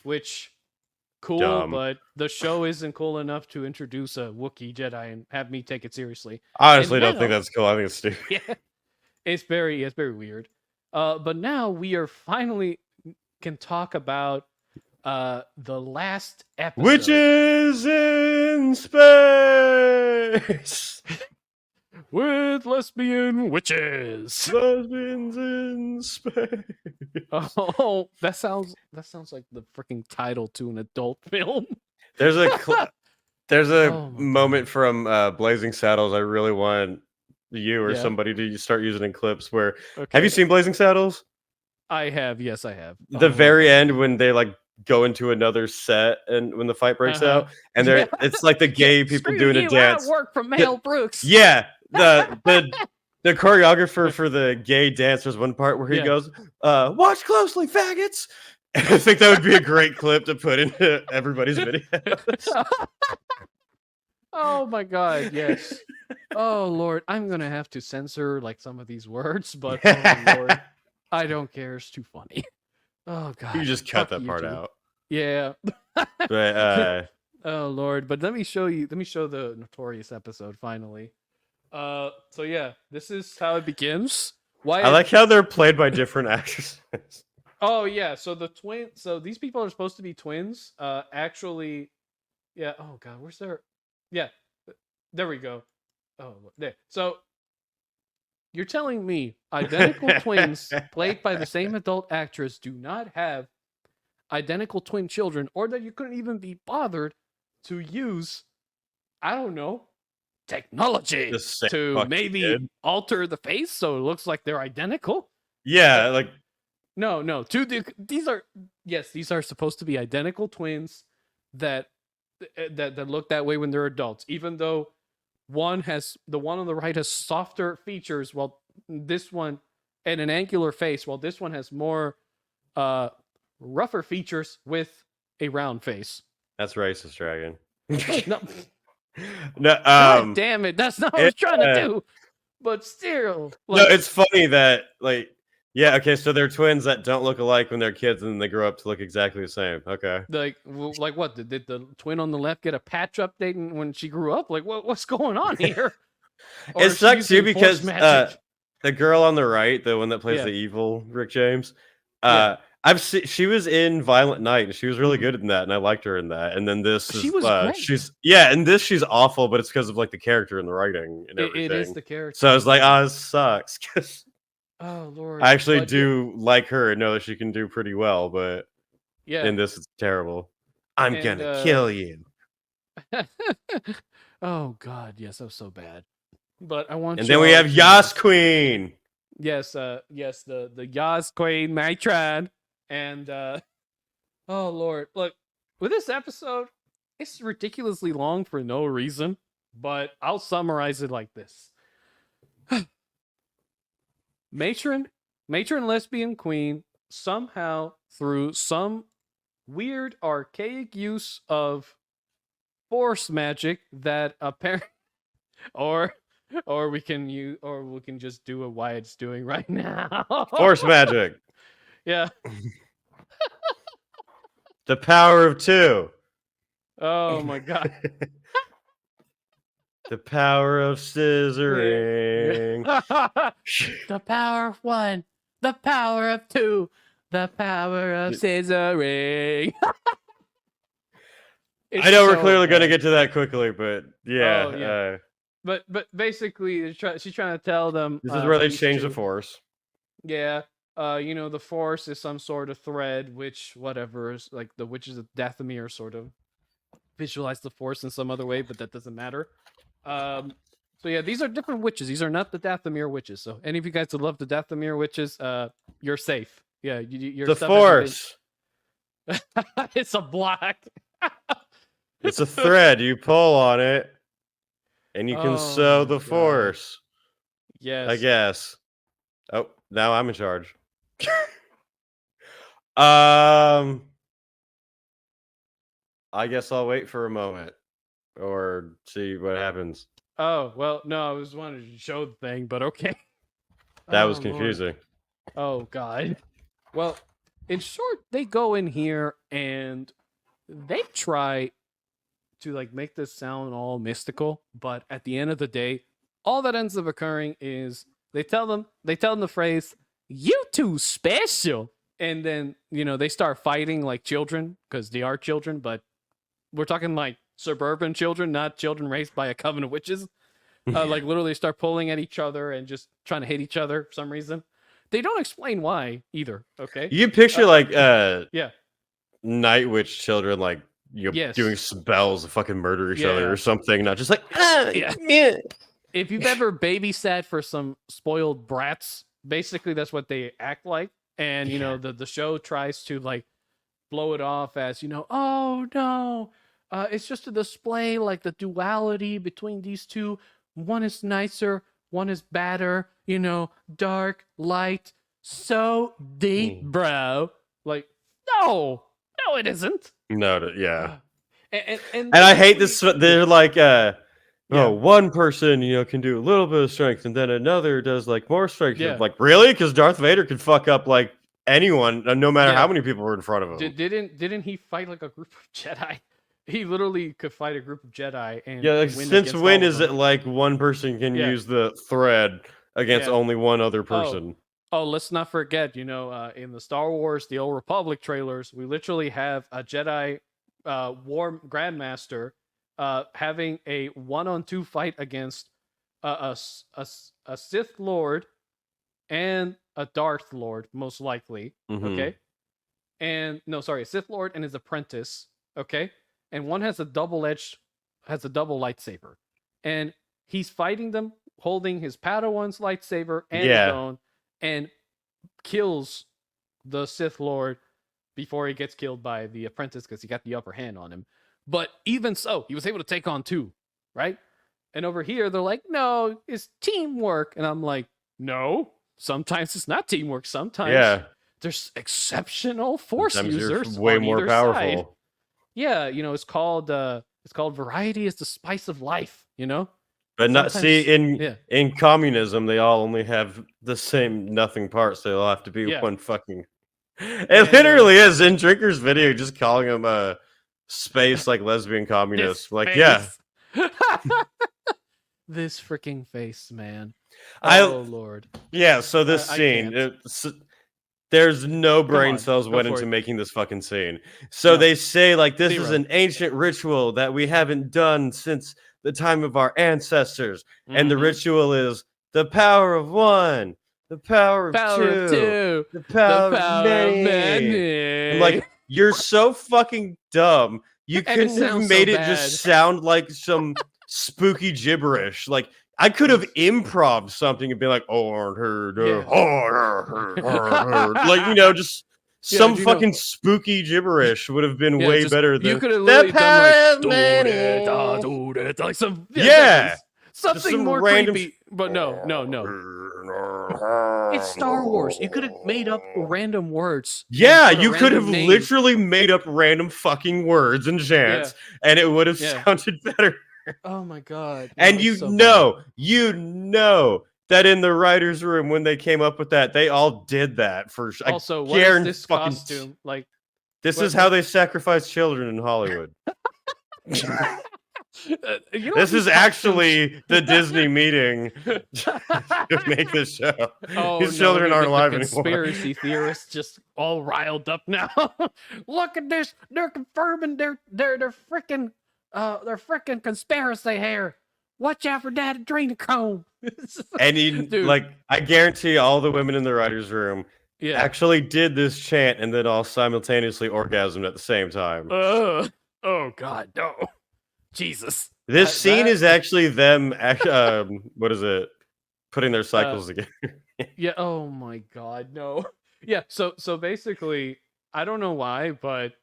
which cool, Dumb. but the show isn't cool enough to introduce a Wookiee Jedi and have me take it seriously. Honestly, And don't think now- that's cool. I think it's stupid. Yeah, it's very weird. But now we are finally can talk about the last episode. Witches in space. With lesbian witches. Lesbians in space. Oh, that sounds like the freaking title to an adult film. There's a Oh my moment from Blazing Saddles. I really want you or Yeah. somebody to start using in clips. Where Okay. have you seen Blazing Saddles? I have, yes, I have. The very end when they like go into another set and when the fight breaks out, and they're it's like the gay people Screw doing you, a dance. I work for Mel Brooks. Yeah, the choreographer for the gay dance. There's one part where he Yeah. goes, "Watch closely, faggots." And I think that would be a great clip to put into everybody's videos. Oh my god, yes. Oh lord, I'm gonna have to censor like some of these words, but oh my lord, I don't care. It's too funny. Oh god, You just cut fuck that part YouTube. out. Yeah. But Oh lord, but let me show the notorious episode finally. So yeah, this is how it begins. Why I like how they're played by different actresses. Oh yeah, so these people are supposed to be twins. Actually, yeah. Oh god, where's their? Yeah, there we go. Oh, there. So you're telling me identical twins played by the same adult actress do not have identical twin children, or that you couldn't even be bothered to use, I don't know, technology The same to fucking maybe kid. alter the face so it looks like they're identical? Yeah, like No. These are supposed to be identical twins that look that way when they're adults. Even though the one on the right has softer features, while this one and an angular face, while this one has more rougher features with a round face. that's racist, Dragon. No, No, God damn it, that's not what I was trying to do. But still, no, it's funny that like, yeah, okay, so they're twins that don't look alike when they're kids, and then they grow up to look exactly the same. Okay, like what? Did the twin on the left get a patch update when she grew up? Like what's going on here? Or it is she sucks too using force because magic? the girl on the right, the one that plays Yeah. the evil Rick James, Yeah. I've seen she was in Violent Night, and she was really good in that, and I liked her in that. And then this, She is, was great. in this she's awful, but it's because of like the character and the writing and everything. It is the character. So I was like, oh, this sucks. 'Cause Oh Lord, I actually but do like her and know that she can do pretty well, but Yeah. in this it's terrible. I'm And, gonna kill you. Oh God, yes, that was so bad. But I want. And then we y'all have to- Yas Queen. Yes, yes, the Yas Queen Matron, and oh Lord, look, with this episode, it's ridiculously long for no reason, but I'll summarize it like this: matron lesbian queen somehow through some weird archaic use of force magic that apparently or we can just do what Wyatt's doing right now. Force magic. Yeah. The power of 2. Oh my god. The power of scissoring. The power of 1. The power of 2. The power of scissoring. I know we're clearly going to get to that quickly, but yeah. Oh, yeah. But basically, she's trying to tell them. This is where they these change the two- force. Yeah. The force is some sort of thread, which whatever is like the witches of Dathomir sort of visualize the force in some other way, but that doesn't matter. So yeah, these are different witches. These are not the Dathomir witches. So any of you guys that love the Dathomir witches, you're safe. Yeah, your The stuff hasn't force. It's a block. It's a thread. You pull on it. and you can sow the Force. Yes. I guess. Oh, now I'm in charge. I guess I'll wait for a moment or see what happens. Oh, well, no, I was wanting to show the thing, but okay. That was Lord. confusing. Oh, God. Well, in short, they go in here and they try to like make this sound all mystical, but at the end of the day, all that ends up occurring is they tell them the phrase, "You too special," and then they start fighting like children because they are children, but we're talking like suburban children, not children raised by a coven of witches. Like literally start pulling at each other and just trying to hit each other for some reason. They don't explain why either. Okay, you picture like yeah, night witch children like doing spells to fucking murder each other or something, not just like If you've ever babysat for some spoiled brats, basically that's what they act like. And the show tries to like blow it off as oh no, it's just a display like the duality between these two. One is nicer, one is badder. Dark, light, so deep, bro. Like no, it isn't. no, yeah. And I hate this. They're like, one person, can do a little bit of strength, and then another does like more strength. Yeah. Like, really? Because Darth Vader could fuck up like anyone, no matter how many people were in front of him. Didn't he fight like a group of Jedi? He literally could fight a group of Jedi and like, win since against when all of is them. it like one person can use the thread against only one other person? Oh, let's not forget, in the Star Wars, the Old Republic trailers, we literally have a Jedi War Grandmaster having a 1-on-2 fight against a Sith Lord and a Darth Lord, most likely. Okay, and no, sorry, a Sith Lord and his apprentice. Okay, and one has a double lightsaber, and he's fighting them holding his Padawan's lightsaber and his own, and kills the Sith Lord before he gets killed by the apprentice because he got the upper hand on him. But even so, he was able to take on two, right? And over here, they're like, no, it's teamwork. And I'm like, no, sometimes it's not teamwork. Sometimes there's exceptional Force users you're way on more either powerful. side. Yeah, it's called variety is the spice of life, But not Sometimes- in communism, they all only have the same nothing parts. They all have to be one fucking. It literally is in Drinker's video, just calling him a space like lesbian communist. Like, this freaking face, man. Oh Lord. Yeah. So this scene, there's no brain cells went for into it. making this fucking scene. So No. they say like this is Zero. an ancient ritual that we haven't done since the time of our ancestors, and the ritual is the power of one, the power of two, the power of many. I'm like, you're so fucking dumb. You And it couldn't have sounds made so it bad. just sound like some spooky gibberish. Like I could have improv something and be like, like just some fucking spooky gibberish would have been way better than you could have literally done like like some just something some more random creepy. But no. It's Star Wars. You could have made up random words. Yeah, and put a you could have random name. literally made up random fucking words and chants, and it would have sounded better. Oh my god! And you know that in the writers' room when they came up with that, they all did that for. Also, what is this costume like? This is how they sacrifice children in Hollywood. This is actually the Disney meeting to make this show. These children aren't alive anymore. Conspiracy theorists just all riled up now. Look at this! They're confirming their freaking conspiracy here. Watch out for that adrenochrome. And I guarantee all the women in the writers' room actually did this chant and then all simultaneously orgasmed at the same time. Oh god, no. Jesus. This scene is actually them what is it? Putting their cycles together. Yeah, oh my god, no. Yeah, so basically, I don't know why, but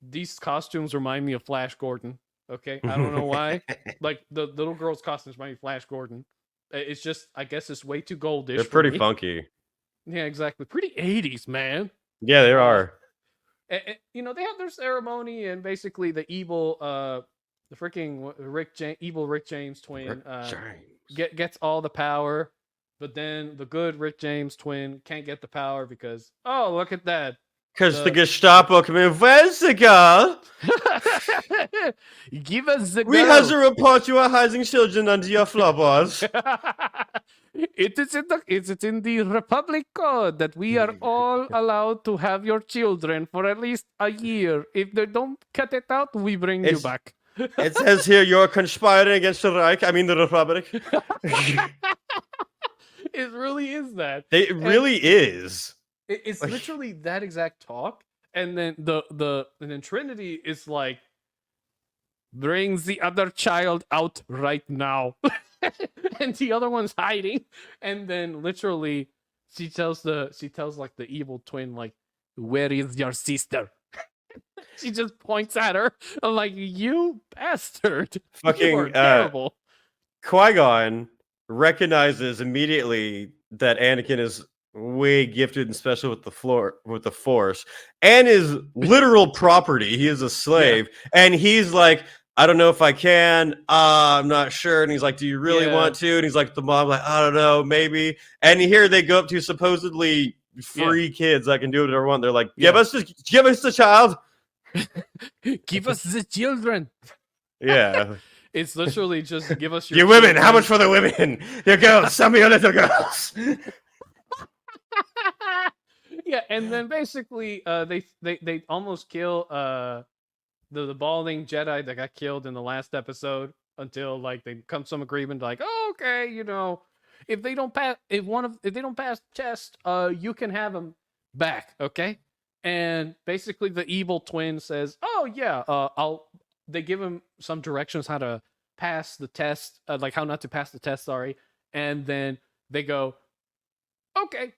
these costumes remind me of Flash Gordon. Okay, I don't know why. Like the little girl's costumes might be Flash Gordon. It's just, I guess it's way too goldish. They're for pretty me. funky. Yeah, exactly. Pretty 80s, man. Yeah, they are. You know, they have their ceremony, and basically the evil, the freaking evil Rick James twin, gets all the power, but then the good Rick James twin can't get the power because, oh, look at that. Because the Gestapo come in. Where's the girl? Give us the girl. We have to report you are hiding children under your floorboards. It's in the Republic Code that we are all allowed to have your children for at least a year. If they don't cut it out, we bring you back. It says here you're conspiring against the Reich. I mean the Republic. It really is that. It really is. It's literally that exact talk, and then and then Trinity is like, brings the other child out right now. And the other one's hiding, and then literally she tells like the evil twin, like, where is your sister? She just points at her. I'm like, you bastard. Fucking you are terrible. Qui-Gon recognizes immediately that Anakin is way gifted and special with the Force, and his literal property. He is a slave, and he's like, I don't know if I can. I'm not sure. And he's like, do you really want to? And he's like, the mom, like, I don't know, maybe. And here they go up to supposedly free kids that can do whatever they want. They're like, give us the child. Give us the children. Yeah. It's literally just give us your women. How much for the women? Your girls. Some of your little girls. Yeah, and then basically they almost kill the balding Jedi that got killed in the last episode, until like they come to some agreement, like, oh, okay, you know, if they don't pass the test, you can have them back, okay? And basically the evil twin says, oh yeah, they give him some directions how to pass the test, like how not to pass the test, sorry. And then they go, okay,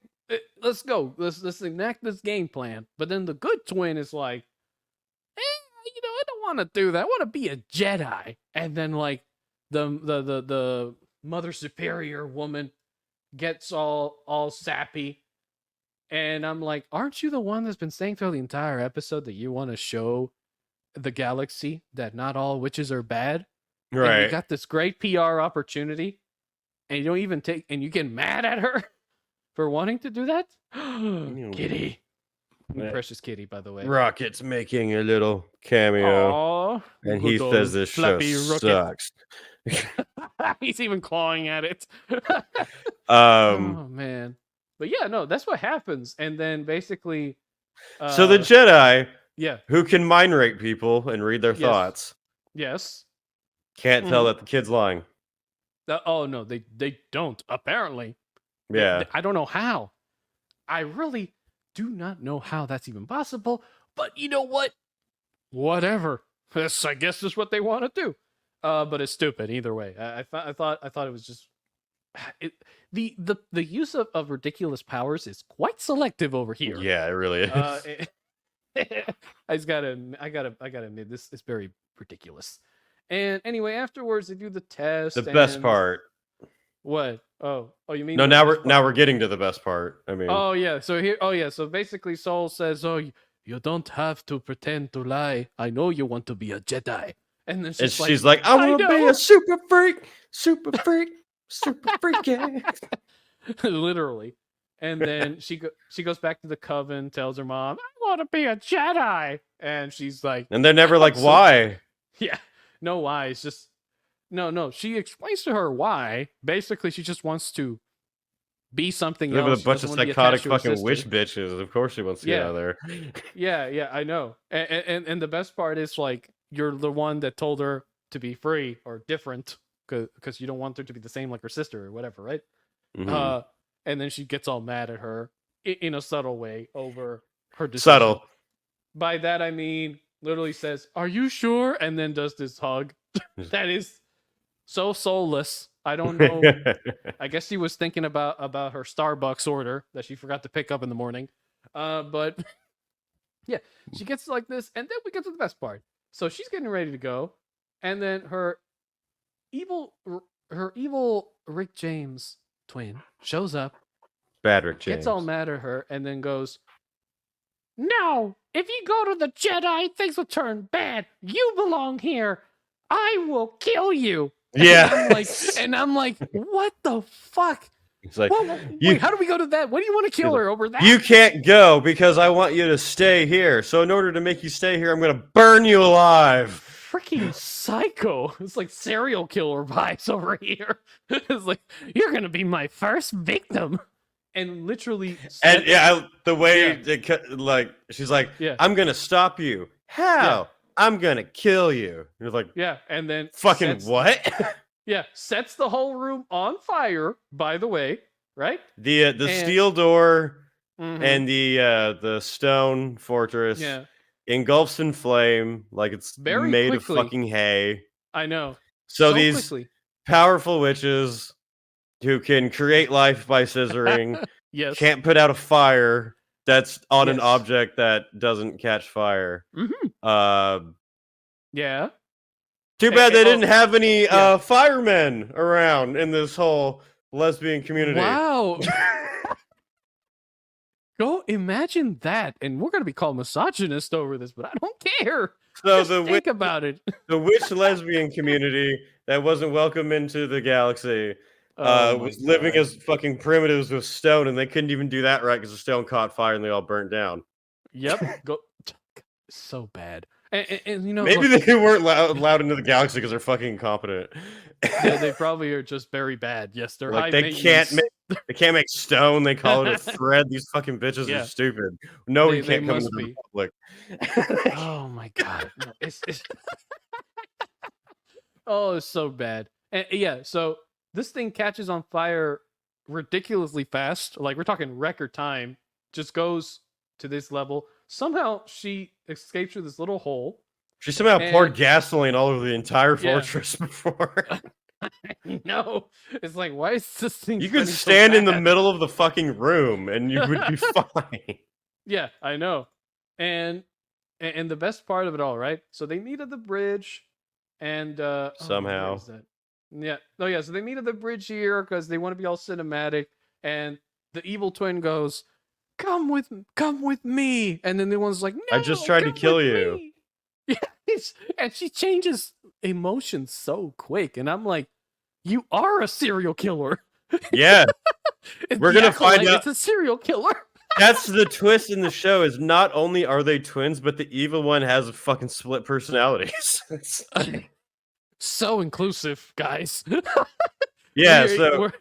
let's go. Let's enact this game plan. But then the good twin is like, you know, I don't want to do that. I want to be a Jedi. And then like the Mother Superior woman gets all sappy. And I'm like, aren't you the one that's been saying through the entire episode that you want to show the galaxy that not all witches are bad? Right. And you got this great PR opportunity, and you don't even you get mad at her for wanting to do that? Kitty. Precious kitty, by the way. Rocket's making a little cameo. Aww, and he says this show sucks. He's even clawing at it. Oh, man. But yeah, no, that's what happens. And then basically... so the Jedi, yeah, who can mind rape people and read their thoughts, yes, can't tell that the kid's lying. Oh, no, they don't, apparently. Yeah. I don't know how. I really do not know how that's even possible. But you know what? Whatever. I guess that's what they want to do. But it's stupid either way. I thought it was just... The use of ridiculous powers is quite selective over here. Yeah, it really is. I gotta admit, this is very ridiculous. And anyway, afterwards they do the test. The best part. What? Oh, you mean? No, now we're getting to the best part. I mean. Oh yeah. So basically, Soul says, "Oh, you don't have to pretend to lie. I know you want to be a Jedi." And then she's like, "I want to be a super freak, super freak." Super freaky. Literally. And then she goes back to the coven, tells her mom, I want to be a Jedi. And she's like... And they're never like, why? Yeah. No, why? It's just... No. She explains to her why. Basically, she just wants to be something else. With a bunch of psychotic fucking witch bitches. Of course she wants to get out of there. Yeah, I know. And the best part is, like, you're the one that told her to be free or different. Because you don't want her to be the same like her sister or whatever, right? Mm-hmm. And then she gets all mad at her in a subtle way over her decision. Subtle. By that I mean literally says, "Are you sure?" and then does this hug. That is so soulless. I don't know. I guess she was thinking about her Starbucks order that she forgot to pick up in the morning. But yeah, she gets like this, and then we get to the best part. So she's getting ready to go. And then her evil Rick James twin shows up, Bad Rick James. gets all mad at her, and then goes, "No, if you go to the Jedi, things will turn bad. You belong here. I will kill you." Yeah. And I'm like, what the fuck? It's like, wait, how do we go to that? What do you want to kill her over that? You can't go because I want you to stay here. So in order to make you stay here, I'm going to burn you alive. Freaking psycho. It's like serial killer vibes over here. It's like, you're going to be my first victim. And literally. And the way like she's like, I'm going to stop you. How? Yeah. I'm going to kill you. You're like, yeah. And then fucking what? Yeah, sets the whole room on fire, by the way, right? The steel door and the stone fortress engulfs in flame like it's very made quickly. of fucking hay. I know. So these powerful witches who can create life by scissoring can't put out a fire that's on an object that doesn't catch fire. Yeah. Too bad they didn't have any firemen around in this whole lesbian community. Wow. Go imagine that. And we're going to be called misogynist over this, but I don't care. So Just think about it. The witch lesbian community that wasn't welcome into the galaxy was living as fucking primitives with stone, and they couldn't even do that right because the stone caught fire and they all burnt down. Yep. So bad. And you know, maybe they weren't allowed into the galaxy because they're fucking incompetent. Yeah, they probably are just very bad. Yes, they're like high they can't make stone. They call it a thread. These fucking bitches are stupid. No one can't come into the public. Oh my god, no, it's oh, it's so bad. And so this thing catches on fire ridiculously fast. Like we're talking record time. Just goes to this level. Somehow she escapes through this little hole. She somehow poured gasoline all over the entire fortress before. No, it's like, why is this thing? You could stand in the middle of the fucking room and you would be fine. Yeah, I know. And the best part of it all, right? So they meet at the bridge, and somehow, so they meet at the bridge here because they want to be all cinematic, and the evil twin goes, come with me. And then the one's like, no, I just tried to kill you. Me. Yeah, and she changes emotions so quick. And I'm like, you are a serial killer. Yeah. We're going to find out. It's a serial killer. That's the twist in the show is not only are they twins, but the evil one has a fucking split personalities. So inclusive, guys. Yeah, so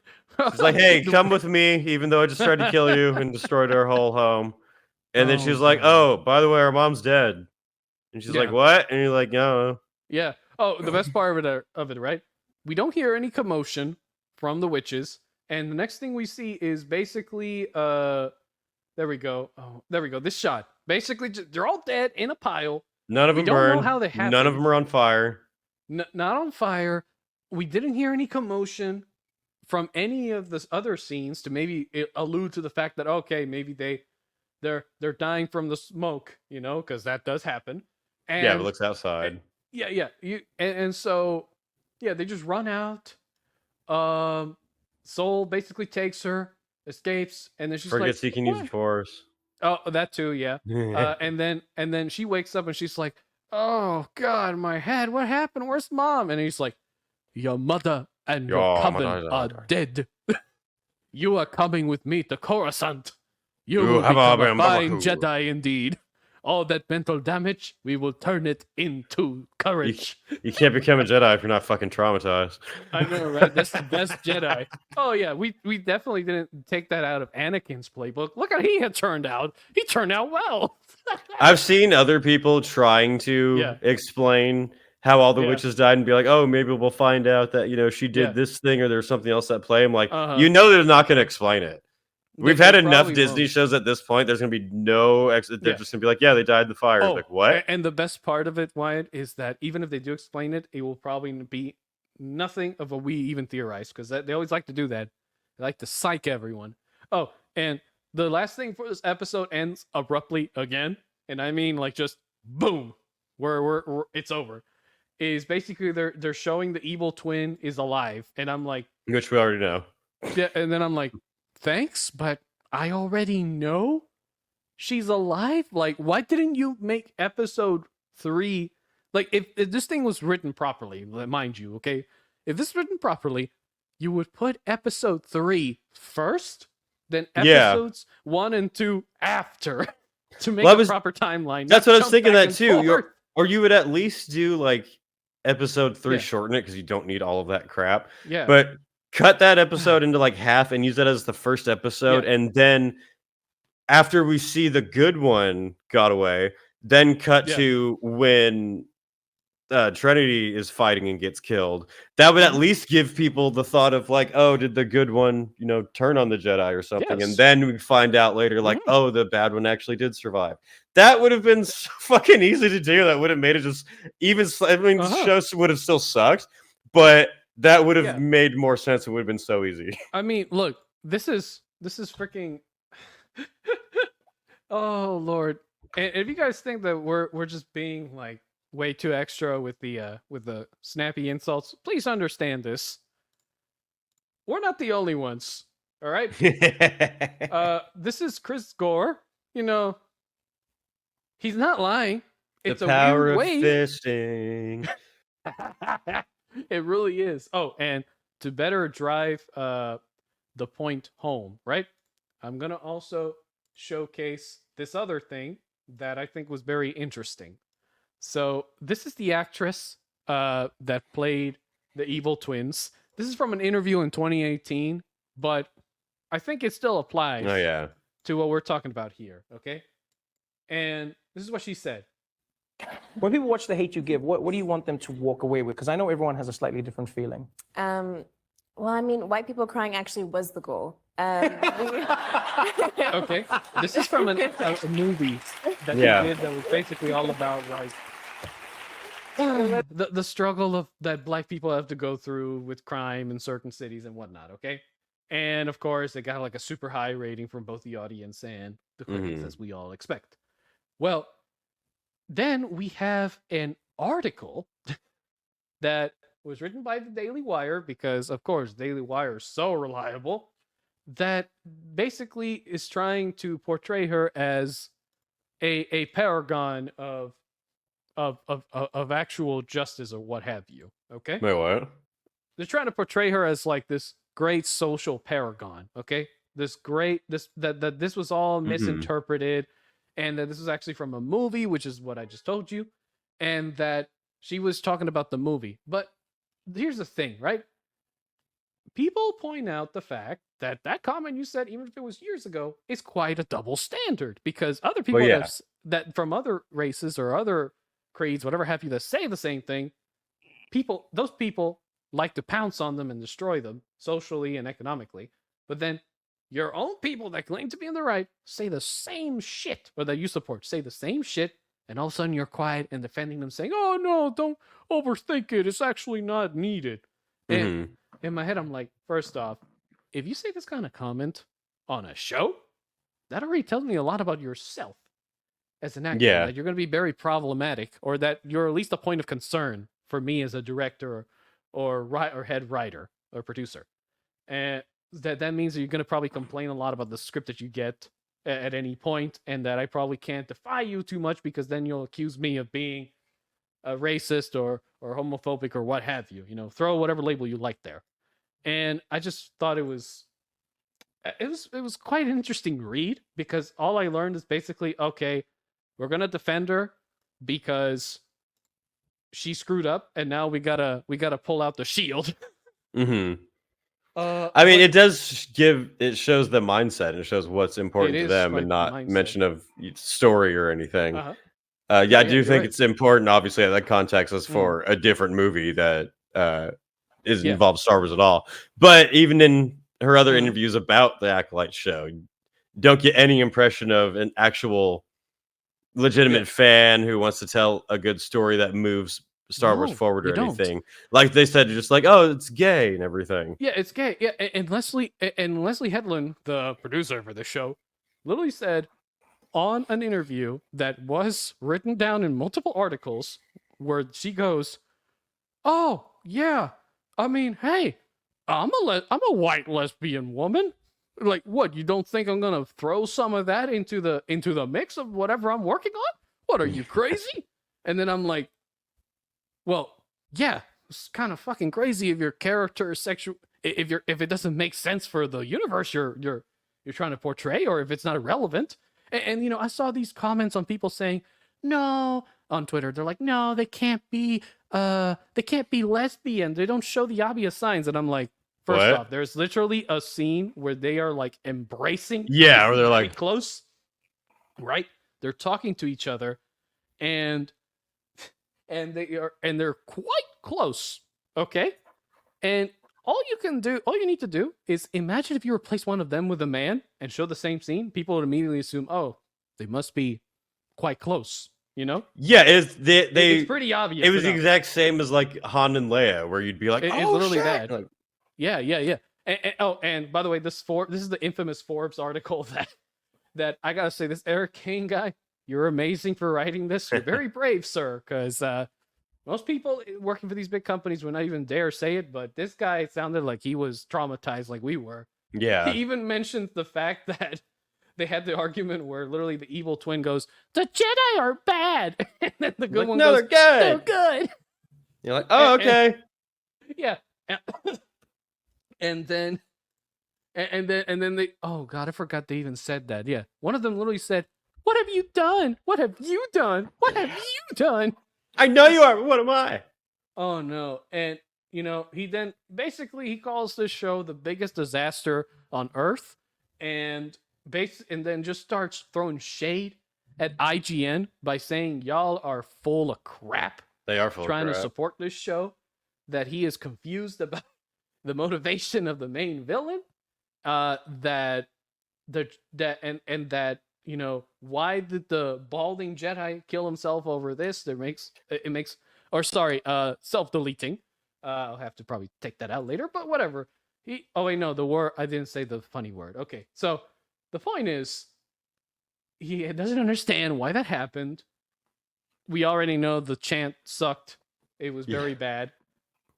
she's like, hey, come with me, even though I just tried to kill you and destroyed our whole home. And then she's like, oh, by the way, our mom's dead. And she's like, what? And you're like, no. Yeah. Oh, the best part of it, right? We don't hear any commotion from the witches. And the next thing we see is basically, there we go. Oh, there we go. This shot. Basically, they're all dead in a pile. None of them burned. Don't know how they happened. None of them are on fire. Not on fire. We didn't hear any commotion from any of the other scenes to maybe allude to the fact that, okay, maybe they're dying from the smoke, because that does happen. And, yeah, it looks outside. And so, they just run out. Soul basically takes her, escapes, and then she's forgets he can use the Force. Oh, that too, yeah. And then she wakes up and she's like, "Oh God, my head! What happened? Where's Mom?" And he's like, "Your mother and your coven are dead. You are coming with me to Coruscant. You will become a fine Jedi indeed. All that mental damage, we will turn it into courage." You can't become a Jedi if you're not fucking traumatized. I know, right? That's the best Jedi. Oh yeah, we definitely didn't take that out of Anakin's playbook. Look how he had turned out. He turned out well. I've seen other people trying to explain how all the witches died and be like, oh, maybe we'll find out that, she did this thing or there's something else at play. I'm like, they're not going to explain it. We've had enough Disney shows at this point. There's going to be no... They're just going to be like, yeah, they died in the fire. Oh, like, what? And the best part of it, Wyatt, is that even if they do explain it, it will probably be nothing of what we even theorize, because they always like to do that. They like to psych everyone. Oh, and the last thing for this episode ends abruptly again. And I mean, like, just boom. We're it's over. is basically they're showing the evil twin is alive, and I'm like, which we already know. yeah, and then I'm like, thanks, but I already know she's alive. Like, why didn't you make episode 3? Like, if this thing was written properly, mind you, okay, if this was written properly, you would put episode 3 first, then episodes 1 and 2 after to make a proper timeline. That's what I was jump thinking back that and too. forth. Or you would at least do like episode 3, Yeah. shorten it because you don't need all of that crap. Yeah. But cut that episode into like half and use that as the first episode, and then after we see the good one got away, then cut to when Trinity is fighting and gets killed. That would at least give people the thought of like, oh, did the good one, turn on the Jedi or something? And then we find out later, like, oh, the bad one actually did survive. That would have been so fucking easy to do. That would have made it just even. I mean, the show would have still sucked, but that would have made more sense. It would have been so easy. I mean, look, this is freaking. Oh Lord! And if you guys think that we're just being like way too extra with the snappy insults, please understand this. We're not the only ones. All right. This is Chris Gore. He's not lying. It's the a power weird of way. fisting. It really is. Oh, and to better drive the point home, right? I'm gonna also showcase this other thing that I think was very interesting. So this is the actress that played the evil twins. This is from an interview in 2018, but I think it still applies to what we're talking about here, okay? And this is what she said. When people watch The Hate You Give, what do you want them to walk away with? Because I know everyone has a slightly different feeling. Well, I mean, white people crying actually was the goal. Okay, this is from a movie that they did that was basically all about like the struggle that Black people have to go through with crime in certain cities and whatnot. Okay, and of course it got like a super high rating from both the audience and the critics, as we all expect. Well, then we have an article that was written by the Daily Wire, because of course Daily Wire is so reliable, that basically is trying to portray her as a paragon of actual justice or what have you. Okay? Wait, what? They're trying to portray her as like this great social paragon. Okay? That this was all misinterpreted, and that this was actually from a movie, which is what I just told you, and that she was talking about the movie. But here's the thing, right? People point out the fact that comment you said, even if it was years ago, is quite a double standard, because other people that from other races or other creeds, whatever have you, that say the same thing, those people like to pounce on them and destroy them socially and economically. But then your own people that claim to be on the right say the same shit, or that you support say the same shit, and all of a sudden you're quiet and defending them, saying, "Oh no, don't overthink it. It's actually not needed." And in my head, I'm like, first off, if you say this kind of comment on a show, that already tells me a lot about yourself as an actor. That you're going to be very problematic, or that you're at least a point of concern for me as a director or head writer or producer. And that means that you're going to probably complain a lot about the script that you get at any point, and that I probably can't defy you too much, because then you'll accuse me of being a racist or homophobic or what have you. Throw whatever label you like there. And I just thought it was quite an interesting read, because all I learned is basically, okay, we're gonna defend her because she screwed up, and now we gotta pull out the shield. I mean, it shows the mindset, and it shows what's important to them, and not mention of story or anything. I do think it's important. Obviously, that context is for a different movie that involves Star Wars at all. But even in her other interviews about the Acolyte show, you don't get any impression of an actual legitimate fan who wants to tell a good story that moves Star Wars forward or anything. Like they said, just like, oh, it's gay and everything. Yeah, it's gay. Yeah, and Leslie Headland, the producer for the show, literally said on an interview that was written down in multiple articles, where she goes, oh yeah, I mean, hey, I'm a white lesbian woman. Like, what? You don't think I'm gonna throw some of that into the mix of whatever I'm working on? What, are you crazy? And then I'm like, well, yeah, it's kind of fucking crazy if your character is sexual, if it doesn't make sense for the universe you're trying to portray, or if it's not relevant. And you know, I saw these comments on people saying, no, on Twitter, they're like, no, they can't be lesbian. They don't show the obvious signs. And I'm like, first What? off, there's literally a scene where they are like embracing. Yeah, or they're like close, right? They're talking to each other, and they're quite close. Okay, and all you need to do is imagine if you replace one of them with a man and show the same scene. People would immediately assume, oh, they must be quite close. You know? Yeah, it's pretty obvious. It was the exact same as like Han and Leia, where you'd be like, it's oh, literally shit. that. Like, Yeah. And by the way, this is the infamous Forbes article that I gotta say, this Eric Kane guy, you're amazing for writing this. You're very brave, sir, because most people working for these big companies would not even dare say it, but this guy sounded like he was traumatized like we were. Yeah. He even mentioned the fact that they had the argument where literally the evil twin goes, the Jedi are bad. And then the good one no, goes, they're good. they're good. You're like, oh, okay. Yeah. And then they, oh God, I forgot they even said that. Yeah. One of them literally said, what have you done? What have you done? What have you done? I know you are, but what am I? Oh no. And you know, he calls this show the biggest disaster on Earth, and then just starts throwing shade at IGN by saying y'all are full of crap. They are full trying of crap. to support this show, that he is confused about the motivation of the main villain, that you know, why did the balding Jedi kill himself over this? Self-deleting. I'll have to probably take that out later, but whatever. I didn't say the funny word. Okay, so the point is, he doesn't understand why that happened. We already know the chant sucked. It was very bad.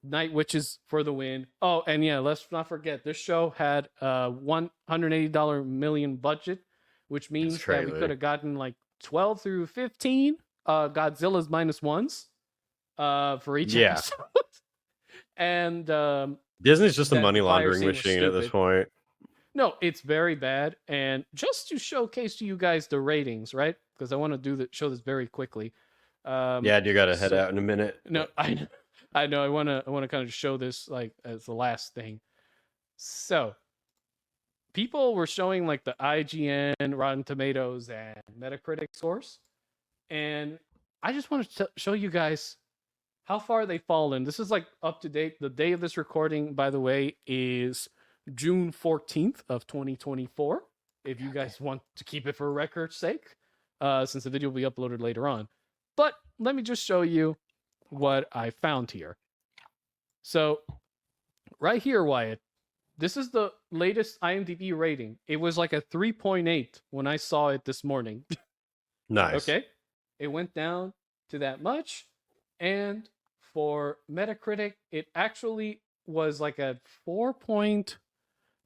Night Witches for the win. Oh, and yeah, let's not forget, this show had a $180 million budget, which means that we could have gotten like 12 through 15 Godzilla's -1s for each episode. And Disney's just a money laundering machine at this point. No, it's very bad. And just to showcase to you guys the ratings, right? Because I want to show this very quickly. Yeah, you got to head out in a minute. No, I know. I want to kind of show this like as the last thing. So, people were showing like the IGN, Rotten Tomatoes, and Metacritic scores, and I just want to show you guys how far they've fallen. This is like up to date. The day of this recording, by the way, is June 14th of 2024. If you guys want to keep it for record's sake, since the video will be uploaded later on. But let me just show you what I found here. So right here, Wyatt, this is the latest IMDb rating. It was like a 3.8 when I saw it this morning. Nice. Okay. It went down to that much. And for Metacritic, it actually was like a 4.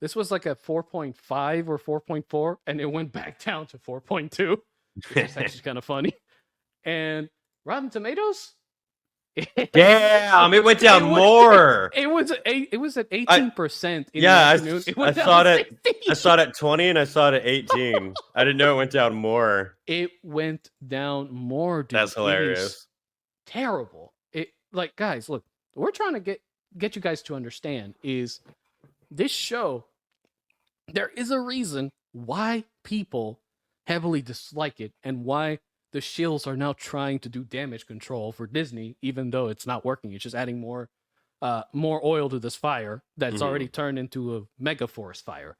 This was like a 4.5 or 4.4, and it went back down to 4.2. Which is actually kind of funny. And Rotten Tomatoes, damn, it went down more. It was at 18% in the yeah, afternoon. I saw it at 20 and I saw it at 18. I didn't know it went down more. It went down more, dude. That's hilarious. Terrible. Guys, look, we're trying to get you guys to understand is this show, there is a reason why people heavily dislike it and why the shills are now trying to do damage control for Disney, even though it's not working. It's just adding more oil to this fire that's already turned into a mega forest fire.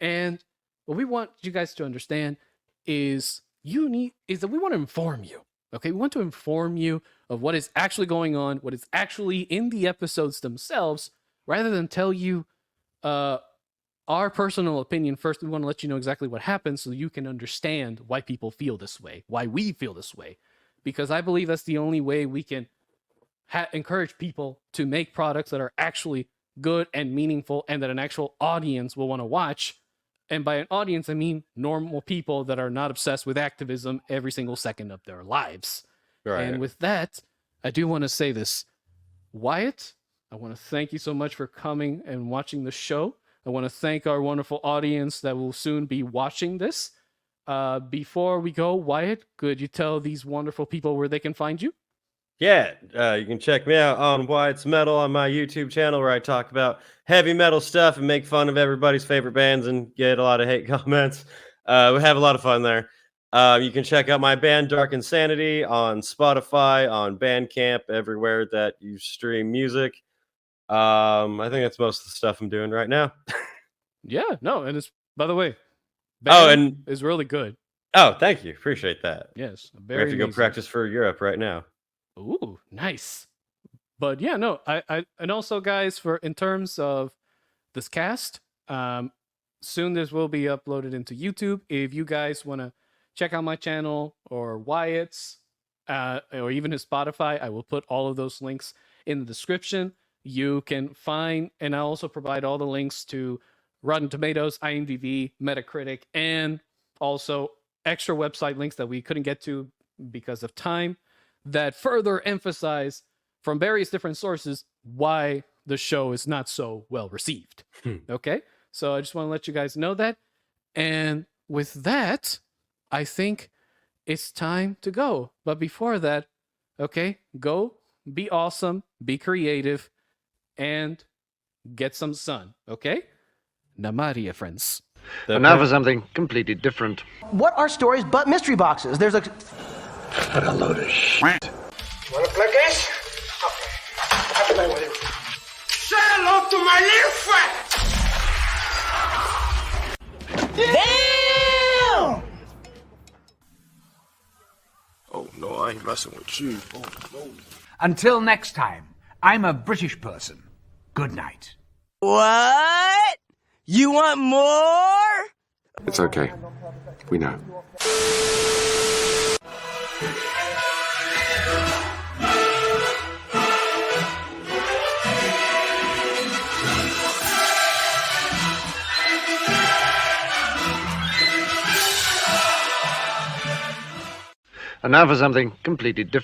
And what we want you guys to understand is that we want to inform you. Okay, we want to inform you of what is actually going on, what is actually in the episodes themselves, rather than tell you our personal opinion first. We want to let you know exactly what happens so you can understand why people feel this way, why we feel this way. Because I believe that's the only way we can encourage people to make products that are actually good and meaningful and that an actual audience will want to watch. And by an audience, I mean normal people that are not obsessed with activism every single second of their lives. Right. And with that, I do want to say this. Wyatt, I want to thank you so much for coming and watching the show. I want to thank our wonderful audience that will soon be watching this. Before we go, Wyatt, could you tell these wonderful people where they can find you? Yeah, you can check me out on Wyatt's Metal on my YouTube channel, where I talk about heavy metal stuff and make fun of everybody's favorite bands and get a lot of hate comments. We have a lot of fun there. You can check out my band Dark Insanity on Spotify, on Bandcamp, everywhere that you stream music. I think that's most of the stuff I'm doing right now. Yeah, no, and it's, by the way, and is really good. Oh, thank you. Appreciate that. Yes, We have to go practice for Europe right now. Ooh, nice. But yeah, no, I and also, guys, for in terms of this cast, soon this will be uploaded into YouTube. If you guys want to check out my channel or Wyatt's, or even his Spotify, I will put all of those links in the description. You can find, and I also provide all the links to Rotten Tomatoes, IMDb, Metacritic, and also extra website links that we couldn't get to because of time, that further emphasize from various different sources why the show is not so well received. Okay? So I just want to let you guys know that. And with that, I think it's time to go. But before that, okay, go, be awesome, be creative, and get some sun. Okay? Namaria, friends. And now for something completely different. What are stories but mystery boxes? There's a... What a load of shit. You wanna play games? Okay. I'll play with you. Say hello to my little friend! Damn! Oh, no, I ain't messing with you. Oh, no. Until next time, I'm a British person. Good night. What? You want more? It's okay. We know. And now for something completely different.